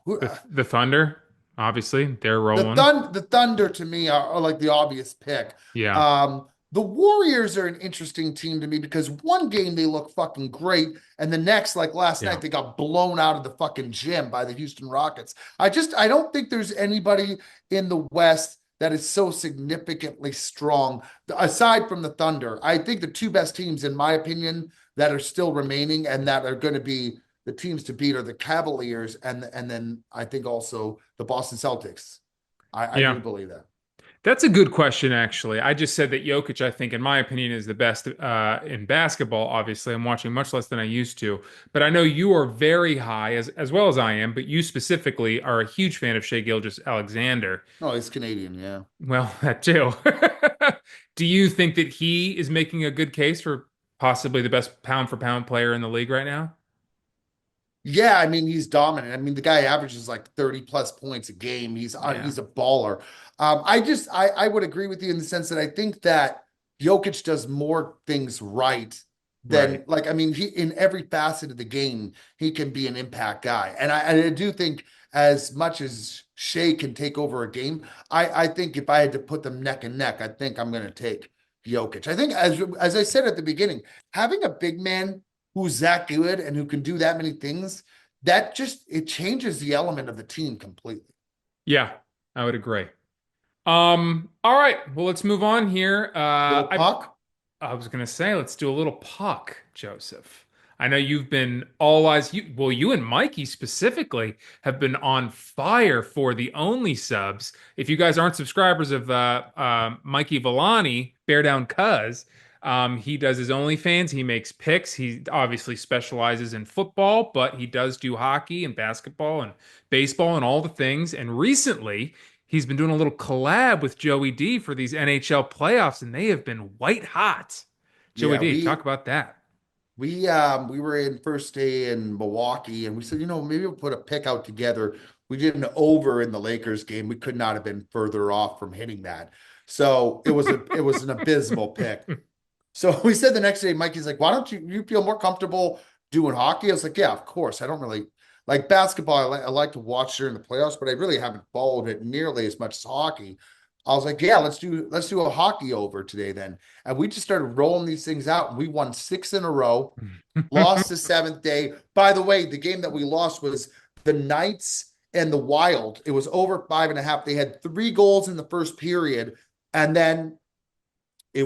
The Thunder, obviously, they're The rolling. the Thunder to me are like the obvious pick. Yeah, The Warriors are an interesting team to me because one game they look fucking great, and the next, like last yeah. night, they got blown out of the fucking gym by the Houston Rockets. I don't think there's anybody in the West that is so significantly strong aside from the Thunder. I think the two best teams, in my opinion, that are still remaining and that are going to be the teams to beat are the Cavaliers and then I think also the Boston Celtics. I Yeah. do believe that. That's a good question, actually. I just said that Jokic, I think, in my opinion, is the best in basketball. Obviously, I'm watching much less than I used to, but I know you are very high, as well as I am. But you specifically are a huge fan of Shea Gilgeous-Alexander. No, he's Canadian, yeah. Well, that too. Do you think that he is making a good case for possibly the best pound for pound player in the league right now? Yeah, I mean he's dominant. I mean the guy averages like 30 plus points a game. Yeah, He's a baller. I would agree with you in the sense that I think that Jokic does more things right than right. like I mean he in every facet of the game he can be an impact guy. And I do think as much as Shea can take over a game, I think if I had to put them neck and neck, I think I'm going to take Jokic. I think as I said at the beginning, having a big man who's that good and who can do that many things, that just it changes the element of the team completely. Yeah, I would agree. All right. Well, let's move on here. Little puck. I was gonna say, let's do a little puck, Joseph. I know you've been all eyes. You and Mikey specifically have been on fire for the only subs. If you guys aren't subscribers of Mikey Villani, Bear Down Cuz, he does his OnlyFans. He makes picks. He obviously specializes in football, but he does do hockey and basketball and baseball and all the things. And recently, he's been doing a little collab with Joey D for these NHL playoffs, and they have been white hot. Joey Yeah, D, talk about that. we were in first day in Milwaukee and we said, maybe we'll put a pick out together. We did an over in the Lakers game. We could not have been further off from hitting that. So it was an abysmal pick. So we said the next day, Mikey's like, why don't you feel more comfortable doing hockey? I was like, yeah, of course. I don't really like basketball. I like to watch during the playoffs, but I really haven't followed it nearly as much as hockey. I was like, yeah, let's do a hockey over today then. And we just started rolling these things out. And we won six in a row, lost the seventh day. By the way, the game that we lost was the Knights and the Wild. It was over 5.5. They had 3 goals in the first period. And then we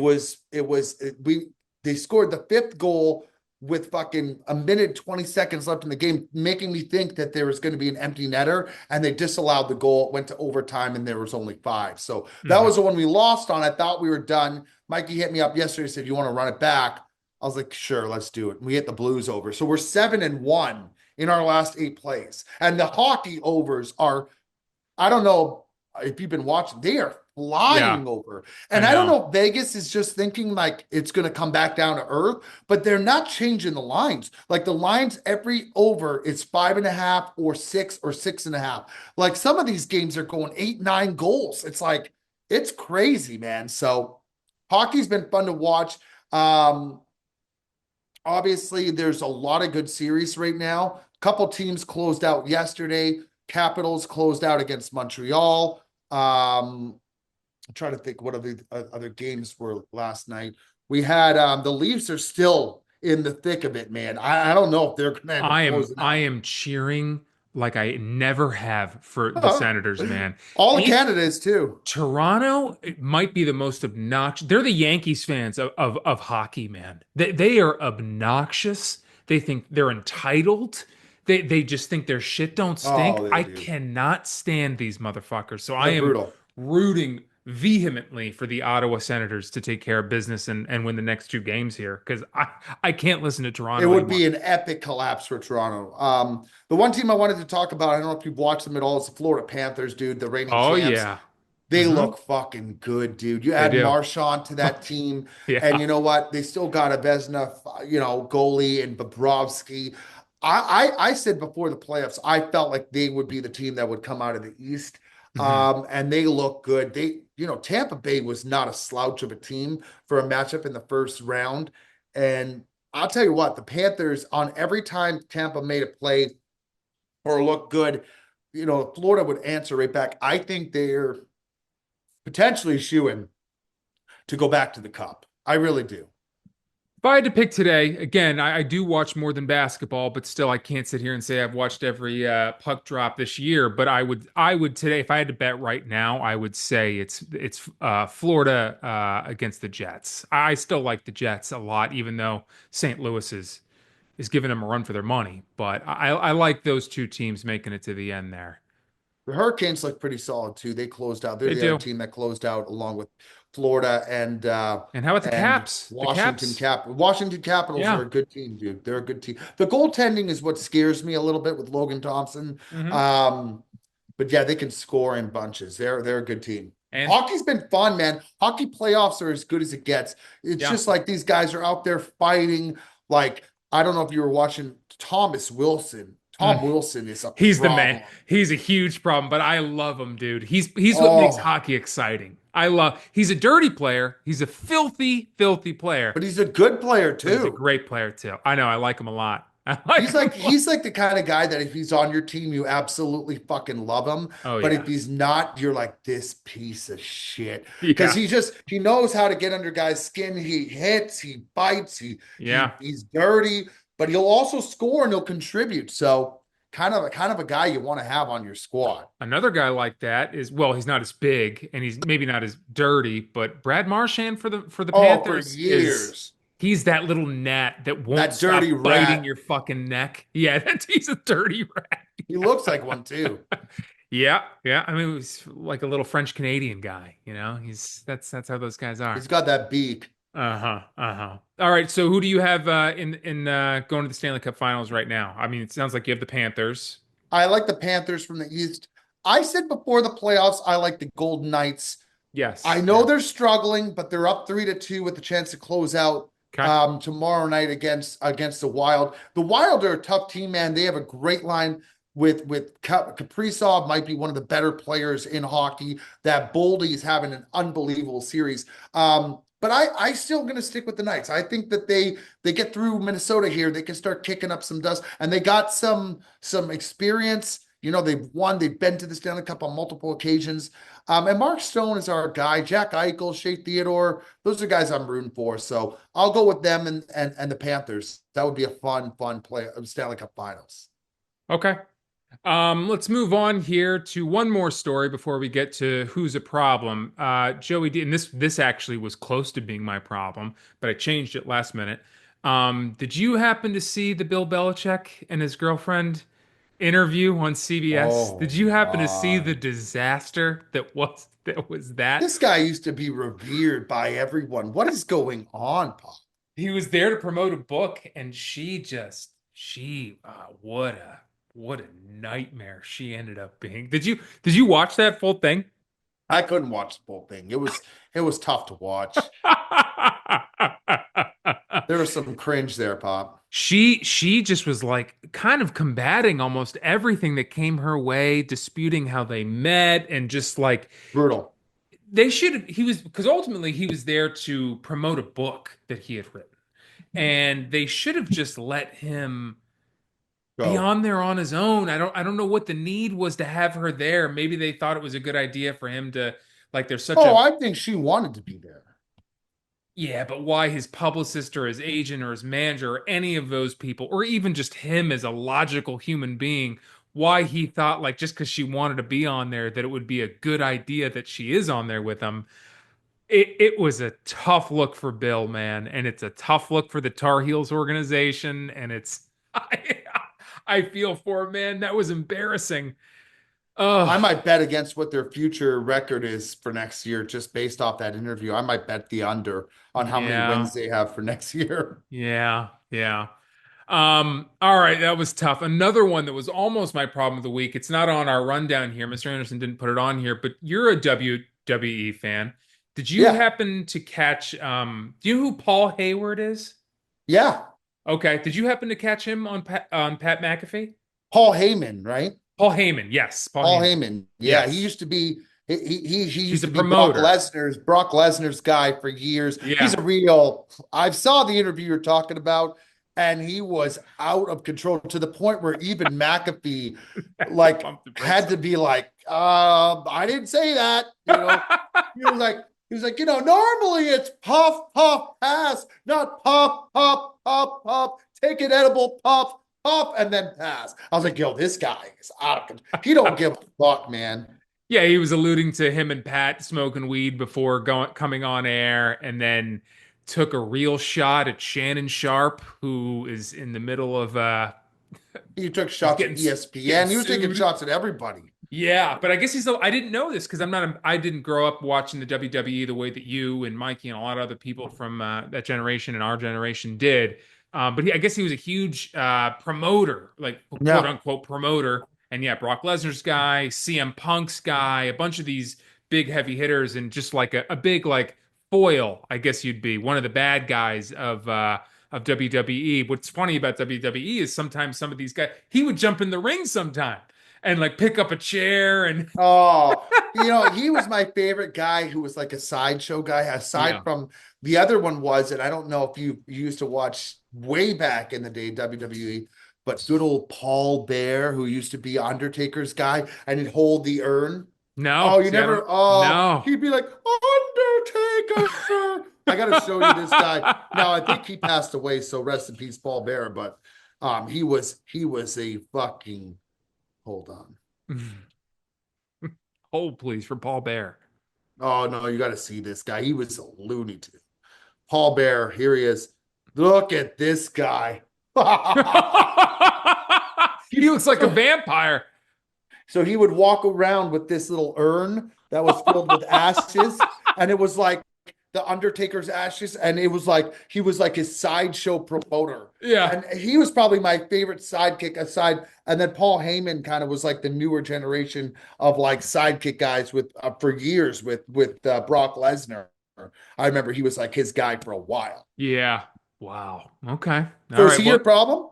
they scored the fifth goal with fucking a minute 20 seconds left in the game, making me think that there was going to be an empty netter, and they disallowed the goal. It went to overtime, and there was only 5. So that Mhm. was the one we lost on. I thought we were done. Mikey hit me up yesterday, said, "You want to run it back?" I was like, "Sure, let's do it." And we hit the Blues over. So we're 7-1 in our last 8 plays. And the hockey overs are, I don't know if you've been watching, they are Yeah, flying over. I And I don't know. know if Vegas is just thinking like it's going to come back down to earth, but they're not changing the lines. Like the lines every over is 5.5 or 6 or 6.5. Like some of these games are going 8, 9 goals. It's like, it's crazy, man. So hockey's been fun to watch. Um, Obviously, there's a lot of good series right now. A couple teams closed out yesterday. Capitals closed out against Montreal. I'm trying to think what other games were last night. We had the Leafs are still in the thick of it, man. I don't know if they're going to end up closing I out. am cheering like I never have for the Senators, man. All of E Canada is too. Toronto it might be the most obnoxious. They're the Yankees fans of hockey, man. They are obnoxious. They think they're entitled. They just think their shit don't stink. Oh, they I do. cannot stand these motherfuckers. So I They're am brutal. rooting vehemently for the Ottawa Senators to take care of business and win the next 2 games here because I can't listen to It Toronto would anymore. be an epic collapse for Toronto. The one team I wanted to talk about, I don't know if you've watched them at all, is the Florida Panthers, dude, the reigning Oh champs. yeah. They Hmm. look fucking good, dude. You They add do. Marchand to that team, and Yeah. you know what? They still got a Vezina, goalie and Bobrovsky. I said before the playoffs, I felt like they would be the team that would come out of the East. Mhm. And they look good. Tampa Bay was not a slouch of a team for a matchup in the first round. And I'll tell you what, the Panthers, on every time Tampa made a play or looked good, Florida would answer right back. I think they're potentially shooing to go back to the cup. I really do. If I had to pick today, again, I do watch more than basketball, but still, I can't sit here and say I've watched every puck drop this year. But I would today, if I had to bet right now, I would say it's Florida against the Jets. I still like the Jets a lot, even though St. Louis is giving them a run for their money. But I like those 2 teams making it to the end there. The Hurricanes look pretty solid too. They closed out. They're They the other do. team that closed out along with Florida And how about the and Caps? The Washington Caps? Cap. Washington Capitals are Yeah. a good team, dude. They're a good team. The goaltending is what scares me a little bit with Logan Thompson. Hmm. Um, but yeah, they can score in bunches. They're a good team. And Hockey's been fun, man. Hockey playoffs are as good as it gets. It's yeah. just like these guys are out there fighting. Like, I don't know if you were watching Thomas Wilson. Tom Mm. Wilson is a He's the man. problem. He's a huge problem, but I love him, dude. He's what makes Oh, hockey exciting. He's a dirty player. He's a filthy, filthy player, but he's a good player but he's a too. great player too. I know, I like him a lot. I like him a lot. He's like the kind of guy that if he's on your team, you absolutely fucking love him. Oh But if yeah. he's not, you're like this piece of shit. Because Yeah. he knows how to get under guys' skin. He hits, he bites, Yeah. he's dirty, but he'll also score and he'll contribute. So kind of a guy you want to have on your squad. Another guy like that is, well, he's not as big and he's maybe not as dirty, but Brad Marchand for the Oh, for Panthers is years. he's that little gnat that won't That dirty stop biting rat. your fucking neck. Yeah, he's a dirty rat. He looks like one too. Yeah, yeah. I mean, he's like a little French Canadian guy, you know. That's how those guys are. He's got that beak. Uh-huh. Uh-huh. All right, so who do you have in going to the Stanley Cup Finals right now? I mean, it sounds like you have the Panthers. I like the Panthers from the East. I said before the playoffs, I like the Golden Knights. I Yes. know Yeah. they're struggling, but they're up 3-2 with the chance to close out Okay. tomorrow night against the Wild. The Wild are a tough team, man. They have a great line with Kaprizov, might be one of the better players in hockey. That Boldy is having an unbelievable series. But I still going to stick with the Knights. I think that they get through Minnesota here. They can start kicking up some dust, and they got some experience. You know, they've won. They've been to the Stanley Cup on multiple occasions. And Mark Stone is our guy. Jack Eichel, Shea Theodore. Those are guys I'm rooting for. So I'll go with them and the Panthers. That would be a fun play of Stanley Cup Finals. Okay. Let's move on here to one more story before we get to who's a problem. Joey D, and this actually was close to being my problem, but I changed it last minute. Did you happen to see the Bill Belichick and his girlfriend interview on CBS? Did Oh you happen to see the my. disaster that was that? This guy used to be revered by everyone. What is going on, Paul? He was there to promote a book, and what a nightmare she ended up being. Did you watch that full thing? I couldn't watch the whole thing. It was tough to watch. There was some cringe there, Pop. She just was like kind of combating almost everything that came her way, disputing how they met, and just like Brutal. they should he was because ultimately he was there to promote a book that he had written. And they should have just let him be Go. on there on his own. I don't know what the need was to have her there. Maybe they thought it was a good idea for him to like there's such Oh, a I think she wanted to be there. yeah, but why his publicist or his agent or his manager or any of those people or even just him as a logical human being, why he thought like just because she wanted to be on there that it would be a good idea that she is on there with him. It was a tough look for Bill, man, and it's a tough look for the Tar Heels organization, and it's I feel for him, man. That was embarrassing. I Oh, might bet against what their future record is for next year, just based off that interview. I might bet the under on how many yeah, wins they have for next year. yeah, yeah. All right, that was tough. Another one that was almost my problem of the week. It's not on our rundown here. Mr. Anderson didn't put it on here, but you're a WWE fan. Did you Yeah, happen to catch do you know who Paul Hayward is? yeah. Okay. Did you happen to catch him on Pat McAfee? Paul Heyman, right? Paul Heyman. Yes, Paul Paul Heyman. Heyman. Yeah, he Yes. used to be he He's used a to be Brock promoter. Lesnar's guy for years. He's Yeah. a real I saw the interview you're talking about, and he was out of control to the point where even McAfee To like pump the brakes had to on. be like, I didn't say that, you know. He was like, normally it's puff, puff, pass, not puff, puff, puff, puff, take an edible, puff, puff, and then pass. I was like, yo, this guy is out of control. He don't give a fuck, man. Yeah, he was alluding to him and Pat smoking weed before coming on air, and then took a real shot at Shannon Sharp, who is in the middle of He took he's shots at getting ESPN. He was taking sued. shots at everybody. Yeah, but I guess I didn't know this because I didn't grow up watching the WWE the way that you and Mikey and a lot of other people from that generation and our generation did. But I guess he was a huge promoter, like quote Yeah. unquote promoter. And yeah, Brock Lesnar's guy, CM Punk's guy, a bunch of these big heavy hitters, and just like a big like foil, I guess you'd be one of the bad guys of WWE. What's funny about WWE is sometimes some of these guys, he would jump in the ring sometime and like pick up a chair and Oh, he was my favorite guy who was like a sideshow guy, aside yeah. from the other one was, and I don't know if you used to watch way back in the day WWE, but good old Paul Bear, who used to be Undertaker's guy, and he'd hold the urn. No, Oh, you see, I don't never, oh, no. he'd be like, Undertaker. I gotta show you this guy. Now, I think he passed away, so rest in peace, Paul Bear, but he was a fucking, hold on. Hold please for Paul Bear. Oh no, you got to see this guy. He was a Looney Tune. Paul Bear, here he is. Look at this guy. He looks like a so, vampire. so he would walk around with this little urn that was filled with ashes, and it was like the Undertaker's ashes, and it was like he was like his sideshow promoter. Yeah. And he was probably my favorite sidekick aside. And then Paul Heyman kind of was like the newer generation of like sidekick guys with for years with Brock Lesnar. I remember he was like his guy for a while. Yeah. Wow. Okay. All So is right. he your Well, problem?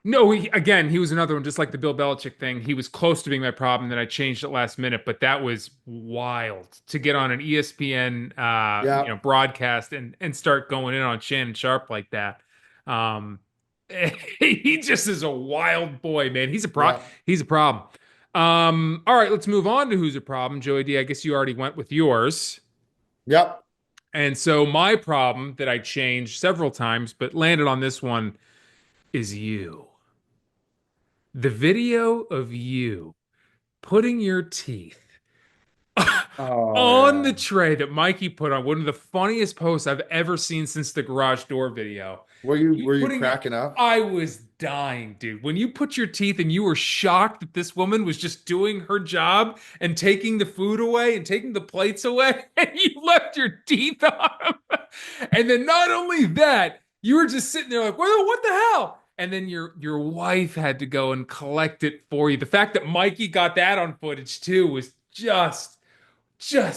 no, again, he was another one, just like the Bill Belichick thing. He was close to being my problem, then I changed it last minute, but that was wild to get on an ESPN Yeah, broadcast and start going in on Shannon Sharp like that. Um he just is a wild boy, man. yeah, He's a problem. All right, let's move on to who's a problem. Joey D, I guess you already went with yours. yep. And so my problem that I changed several times, but landed on this one is you. The video of you putting your teeth Oh on yeah. the tray that Mikey put on one of the funniest posts I've ever seen since the garage door video. Were you You were you putting your, cracking up? I was dying, dude. When you put your teeth and you were shocked that this woman was just doing her job and taking the food away and taking the plates away, and you left your teeth on them. And then not only that, you were just sitting there like, well, what the hell? And then your wife had to go and collect it for you. The fact that Mikey got that on footage too was just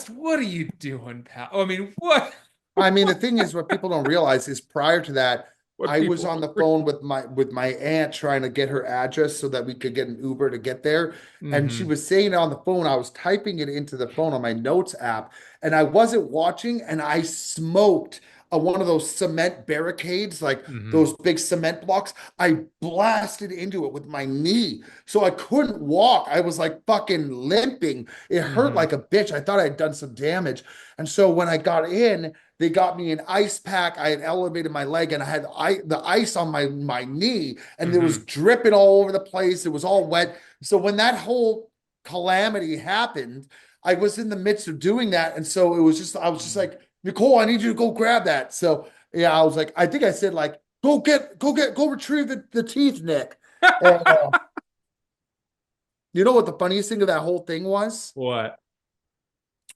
what are you doing, pal? I mean, what I mean, the thing is, what people don't realize is prior to that, what I was people on the phone with my aunt trying to get her address so that we could get an Uber to get there. And she hmm was saying it on the phone. I was typing it into the phone on my notes app, and I wasn't watching, and I smoked one of those cement barricades, like hmm those big cement blocks. I blasted into it with my knee. So I couldn't walk. I was like fucking limping. It hurt hmm like a bitch. I thought I had done some damage. And so when I got in, they got me an ice pack. I had elevated my leg and I had the ice on my knee and it was hmm dripping all over the place. It was all wet. So when that whole calamity happened, I was in the midst of doing that. And so I was just like, Nicole, I need you to go grab that. So yeah, I was like, I think I said like, go retrieve the teeth, Nick. And you know what the funniest thing of that whole thing was? What?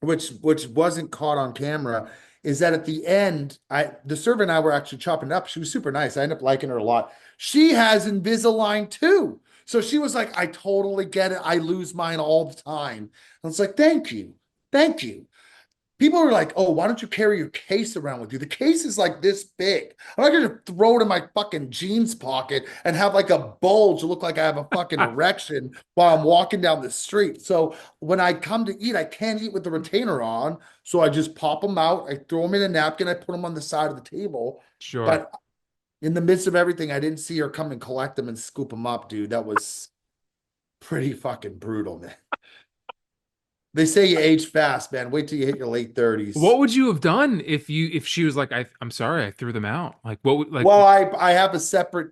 Which wasn't caught on camera, is that at the end, the server and I were actually chopping it up. She was super nice. I ended up liking her a lot. She has Invisalign too. So she was like, I totally get it. I lose mine all the time. And it's like, thank you. Thank you. People are like, oh, why don't you carry your case around with you? The case is like this big. I'm not going to throw it in my fucking jeans pocket and have like a bulge look like I have a fucking erection while I'm walking down the street. So when I come to eat, I can't eat with the retainer on. So I just pop them out. I throw them in a napkin. I put them on the side of the table. Sure. But in the midst of everything, I didn't see her come and collect them and scoop them up, dude. That was pretty fucking brutal, man. They say you age fast, man. Wait till you hit your late 30s. What would you have done if she was like, I'm sorry, I threw them out. Like what would like Well, I have a separate.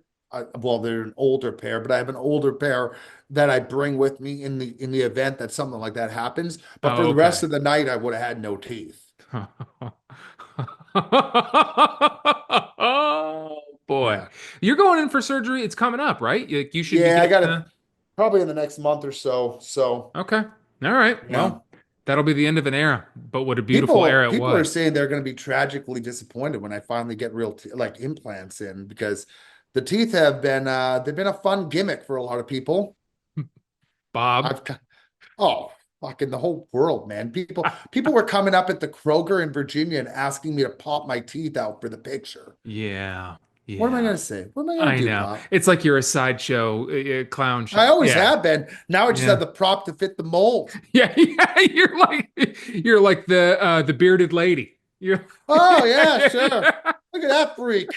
Well, they're an older pair, but I have an older pair that I bring with me in the event that something like that happens. But for oh, the rest okay. of the night, I would have had no teeth. Oh boy. Yeah, You're going in for surgery. It's coming up, right? You should be yeah. I getting gotta. probably in the next month or so. So, Okay. All right. yeah. Well, that'll be the end of an era, but what a beautiful People era it people are was. saying they're going to be tragically disappointed when I finally get real like implants in because the teeth have been they've been a fun gimmick for a lot of people. Bob. I've oh fucking the whole world, man. People were coming up at the Kroger in Virginia and asking me to pop my teeth out for the picture. Yeah. What am I Yeah. going to say? What am I going I to do, know. Pop? It's like you're a sideshow clown I show. always Yeah. have been. Now I just have Yeah. the prop to fit the mold. Yeah. Yeah. You're like the bearded lady. You're Oh yeah, sure. Look at that freak.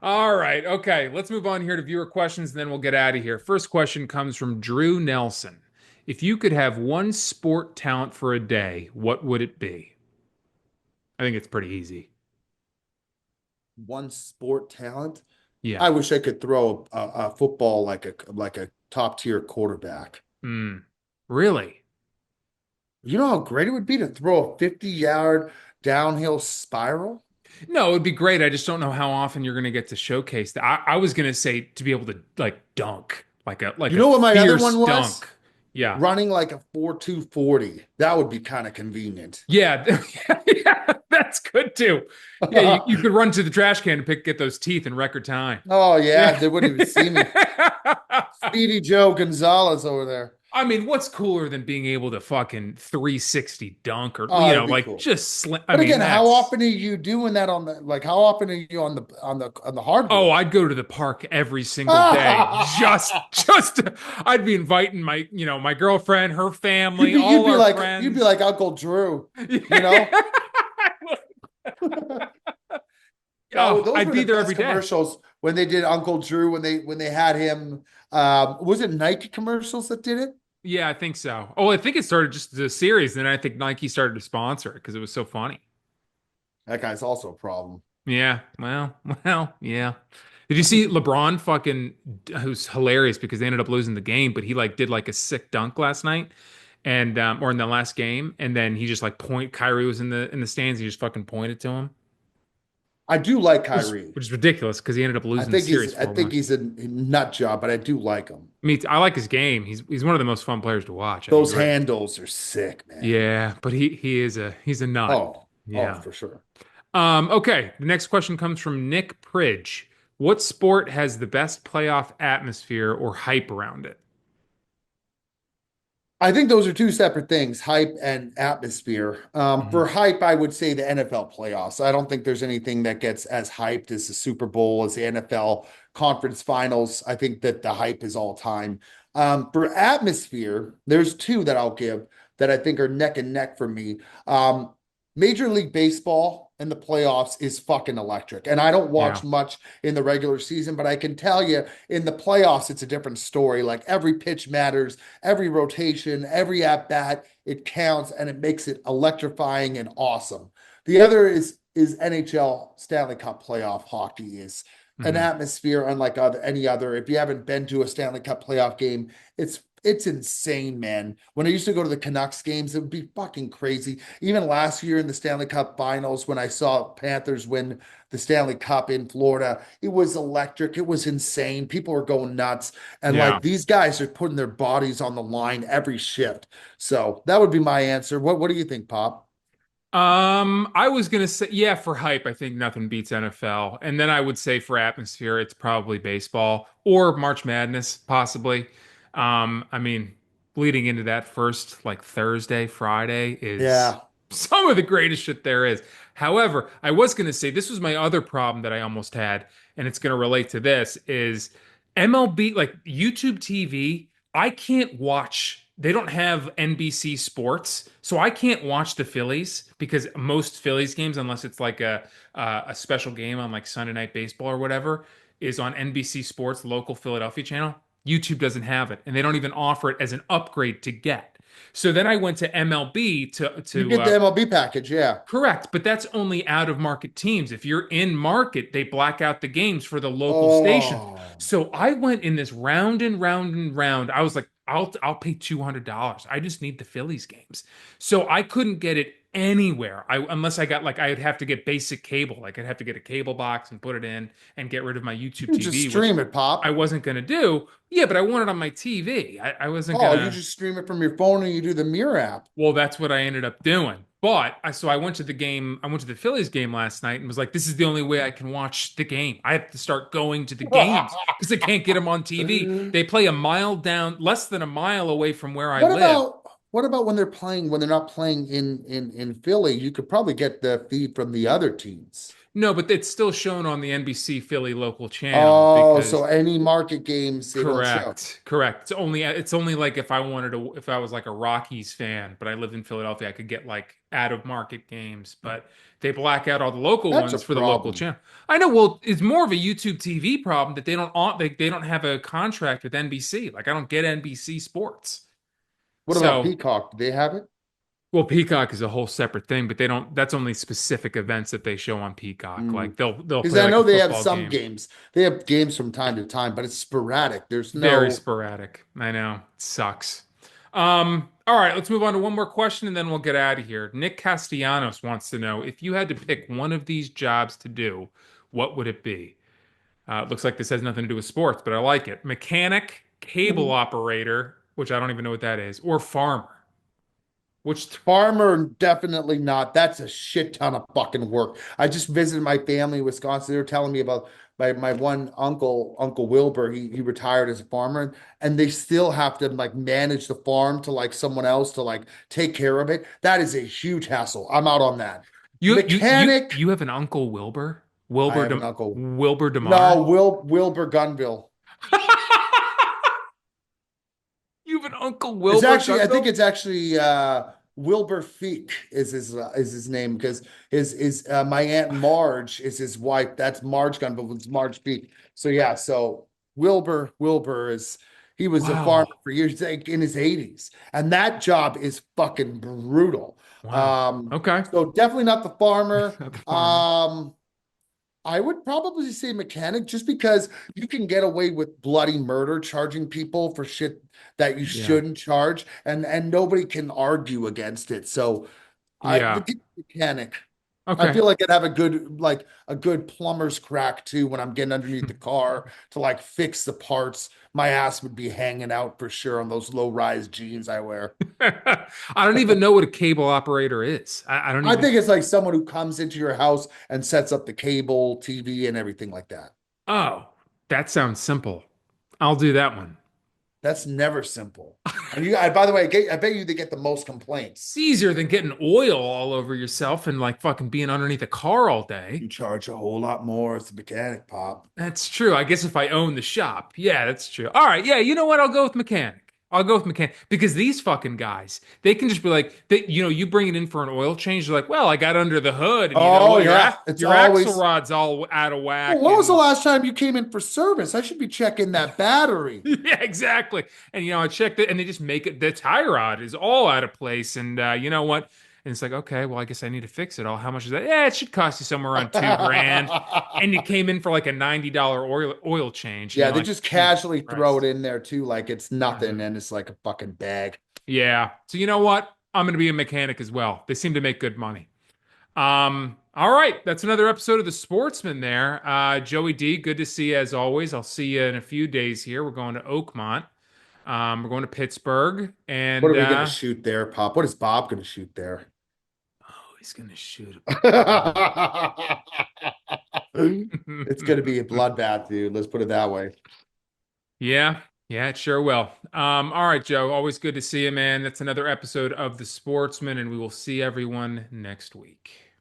All right. Okay. Let's move on here to viewer questions and then we'll get out of here. First question comes from Drew Nelson. If you could have one sport talent for a day, what would it be? I think it's pretty easy. One sport talent. Yeah. I wish I could throw a football like a top tier quarterback. Mm. Really? You know how great it would be to throw a 50-yard downhill spiral? No, it would be great. I just don't know how often you're going to get to showcase that. I was going to say to be able to like dunk, like You a know what my other fierce one was? dunk. Yeah. Running like a 4.240. That would be kind of convenient. Yeah. Yeah, that's good too. Yeah, you could run to the trash can and get those teeth in record time. Oh yeah, Yeah. they wouldn't even see me. Speedy Joe Gonzalez over there. I mean, what's cooler than being able to fucking 360 dunk or Oh, that'd be like cool. just slam. I But mean, again, how that's often are you doing that on the like how often are you on the oh, hardwood? I'd go to the park every single day. I'd be inviting my girlfriend, her family, You'd all be our like friends. Uncle Drew, you know? Yeah. No, Oh, those I'd were be the there best every day. commercials when they did Uncle Drew when they had him. Was it Nike commercials that did it? Yeah, I think so. Oh, I think it started just as a series, and then I think Nike started to sponsor it because it was so funny. That guy's also a problem. Yeah, well, yeah. Did you see LeBron fucking who's hilarious because they ended up losing the game, but he like did like a sick dunk last night and or in the last game, and then he just like Kyrie was in the stands, he just fucking pointed to him. I do like Which is Kyrie. which is ridiculous because he ended up losing the series I think 4-1. he's a nut job, but I do like him. I like his game. He's one of the most fun players to watch. I Those agree. handles are sick, man. Yeah, but he's a nut. Oh, Yeah. for sure. Okay. The next question comes from Nick Pridge. What sport has the best playoff atmosphere or hype around it? I think those are two separate things, hype and atmosphere. For Mhm. hype, I would say the NFL playoffs. I don't think there's anything that gets as hyped as the Super Bowl, as the NFL conference finals. I think that the hype is all time. For atmosphere, there's two that I'll give that I think are neck and neck for me. Major League Baseball and the playoffs is fucking electric. And I don't Yeah. watch much in the regular season, but I can tell you in the playoffs, it's a different story. Like every pitch matters, every rotation, every at bat, it counts and it makes it electrifying and awesome. The other is NHL Stanley Cup playoff hockey is an Mhm. atmosphere unlike any other. If you haven't been to a Stanley Cup playoff game, it's insane, man. When I used to go to the Canucks games, it would be fucking crazy. Even last year in the Stanley Cup finals, when I saw Panthers win the Stanley Cup in Florida, it was electric. It was insane. People were going nuts. And Yeah. like these guys are putting their bodies on the line every shift. So that would be my answer. What do you think, Pop? I was gonna say, yeah, for hype, I think nothing beats NFL. And then I would say for atmosphere, it's probably baseball or March Madness, possibly. I mean, leading into that first like Thursday, Friday is Yeah. some of the greatest shit there is. However, I was gonna say this was my other problem that I almost had, and it's gonna relate to this, is MLB, like YouTube TV. I can't watch. They don't have NBC Sports, so I can't watch the Phillies because most Phillies games, unless it's like a special game on like Sunday Night Baseball or whatever, is on NBC Sports, local Philadelphia channel. YouTube doesn't have it, and they don't even offer it as an upgrade to get. So then I went to MLB You to get the MLB package, yeah. correct, but that's only out of market teams. If you're in market, they black out the games for the local stations. Oh. So I went in this round and round and round. I was like, I'll pay $200. I just need the Phillies games. So I couldn't get it anywhere. Unless I got like I'd have to get basic cable. Like I'd have to get a cable box and put it in and get rid of my YouTube You just TV, which stream it, I Pop. wasn't gonna do. Yeah, but I want it on my TV. I wasn't Oh, you gonna. just stream it from your phone and you do the Mirror app. Well, that's what I ended up doing. But I went to the game. I went to the Phillies game last night and was like, this is the only way I can watch the game. I have to start going to the games because I can't get them on TV. They play a mile down, less than a mile away from where I What live. about what about when they're not playing in Philly? You could probably get the feed from the other teams. No, but it's still shown on the NBC Philly local channel Oh, because so any market games it'll show. correct. It's only like if I wanted to if I was like a Rockies fan, but I lived in Philadelphia, I could get like out of market games, but they black out all the local That's a ones for the local problem. channel. I know, well, it's more of a YouTube TV problem that they don't have a contract with NBC. Like I don't get NBC Sports. What about So, Peacock? Do they have it? well, Peacock is a whole separate thing, but they don't that's only specific events that they show on Peacock. Like they'll Because play I like a know they have football some game. games. They have games from time to time, but it's sporadic. There's Very no. sporadic. I know. It sucks. All right, let's move on to one more question and then we'll get out of here. Nick Castellanos wants to know if you had to pick one of these jobs to do, what would it be? It looks like this has nothing to do with sports, but I like it. Mechanic, cable operator, which I don't even know what that is, or farmer. Which Farmer, definitely not. That's a shit ton of fucking work. I just visited my family in Wisconsin. They were telling me about my one uncle, Uncle Wilbur. He retired as a farmer, and they still have to like manage the farm to like someone else to like take care of it. That is a huge hassle. I'm out on that. Mechanic, you have an Uncle Wilbur? I have an uncle. Wilbur No, DeMar? Wilbur Gunville. You have an Uncle It's Wilbur actually, I think Gunville? it's actually Wilbur Feek is his name because his my aunt Marge is his wife. That's Marge Gunville. It's Marge Feek. So yeah, so Wilbur is he was a farmer Wow. for years, like in his 80s, and that job is fucking brutal. Wow. Okay. So definitely not the farmer. The farmer. Um, I would probably say mechanic just because you can get away with bloody murder charging people for shit that you Yeah. shouldn't charge and nobody can argue against it. So I Yeah. would get mechanic. I Okay. feel like I'd have a good plumber's crack too when I'm getting underneath the car to like fix the parts. My ass would be hanging out for sure on those low-rise jeans I wear. I don't even know what a cable operator is. I don't I even. think it's like someone who comes into your house and sets up the cable, TV, and everything like that. Oh, that sounds simple. I'll do that one. That's never simple. And by the way, I bet you they get the most It's complaints. easier than getting oil all over yourself and like fucking being underneath a car all day. You charge a whole lot more as a mechanic, Pop. That's true. I guess if I own the shop. Yeah, that's true. All right. Yeah, you know what? I'll go with mechanic. I'll go with mechanic because these fucking guys, they can just be like, you bring it in for an oil change. They're like, well, I got under the hood, and you know Oh what? yeah, it's Your axle always. rod's all out of Well, whack, when was the and last time you came in for service? I should be checking that battery. yeah, exactly. And I checked it, and they just make it. The tie rod is all out of place, and you know what? And it's like, okay, well, I guess I need to fix it all. How much is that? Yeah, it should cost you somewhere around 2 grand. And you came in for like a $90 oil change, and Yeah, you're they like, just Jesus casually throw it Christ. in there too, like it's nothing, Mhm. and it's like a fucking bag. Yeah. So you know what? I'm going to be a mechanic as well. They seem to make good money. All right, that's another episode of the Sportsman there. Joey D, good to see you as always. I'll see you in a few days here. We're going to Oakmont. We're going to Pittsburgh, What and are we gonna shoot there, Pop? What is Bob gonna shoot there? oh, he's gonna shoot It's gonna a be a bloodbath, dude. Let's put it that way. Yeah, yeah, it sure will. All right, Joe. Always good to see you, man. That's another episode of The Sportsman, and we will see everyone next week.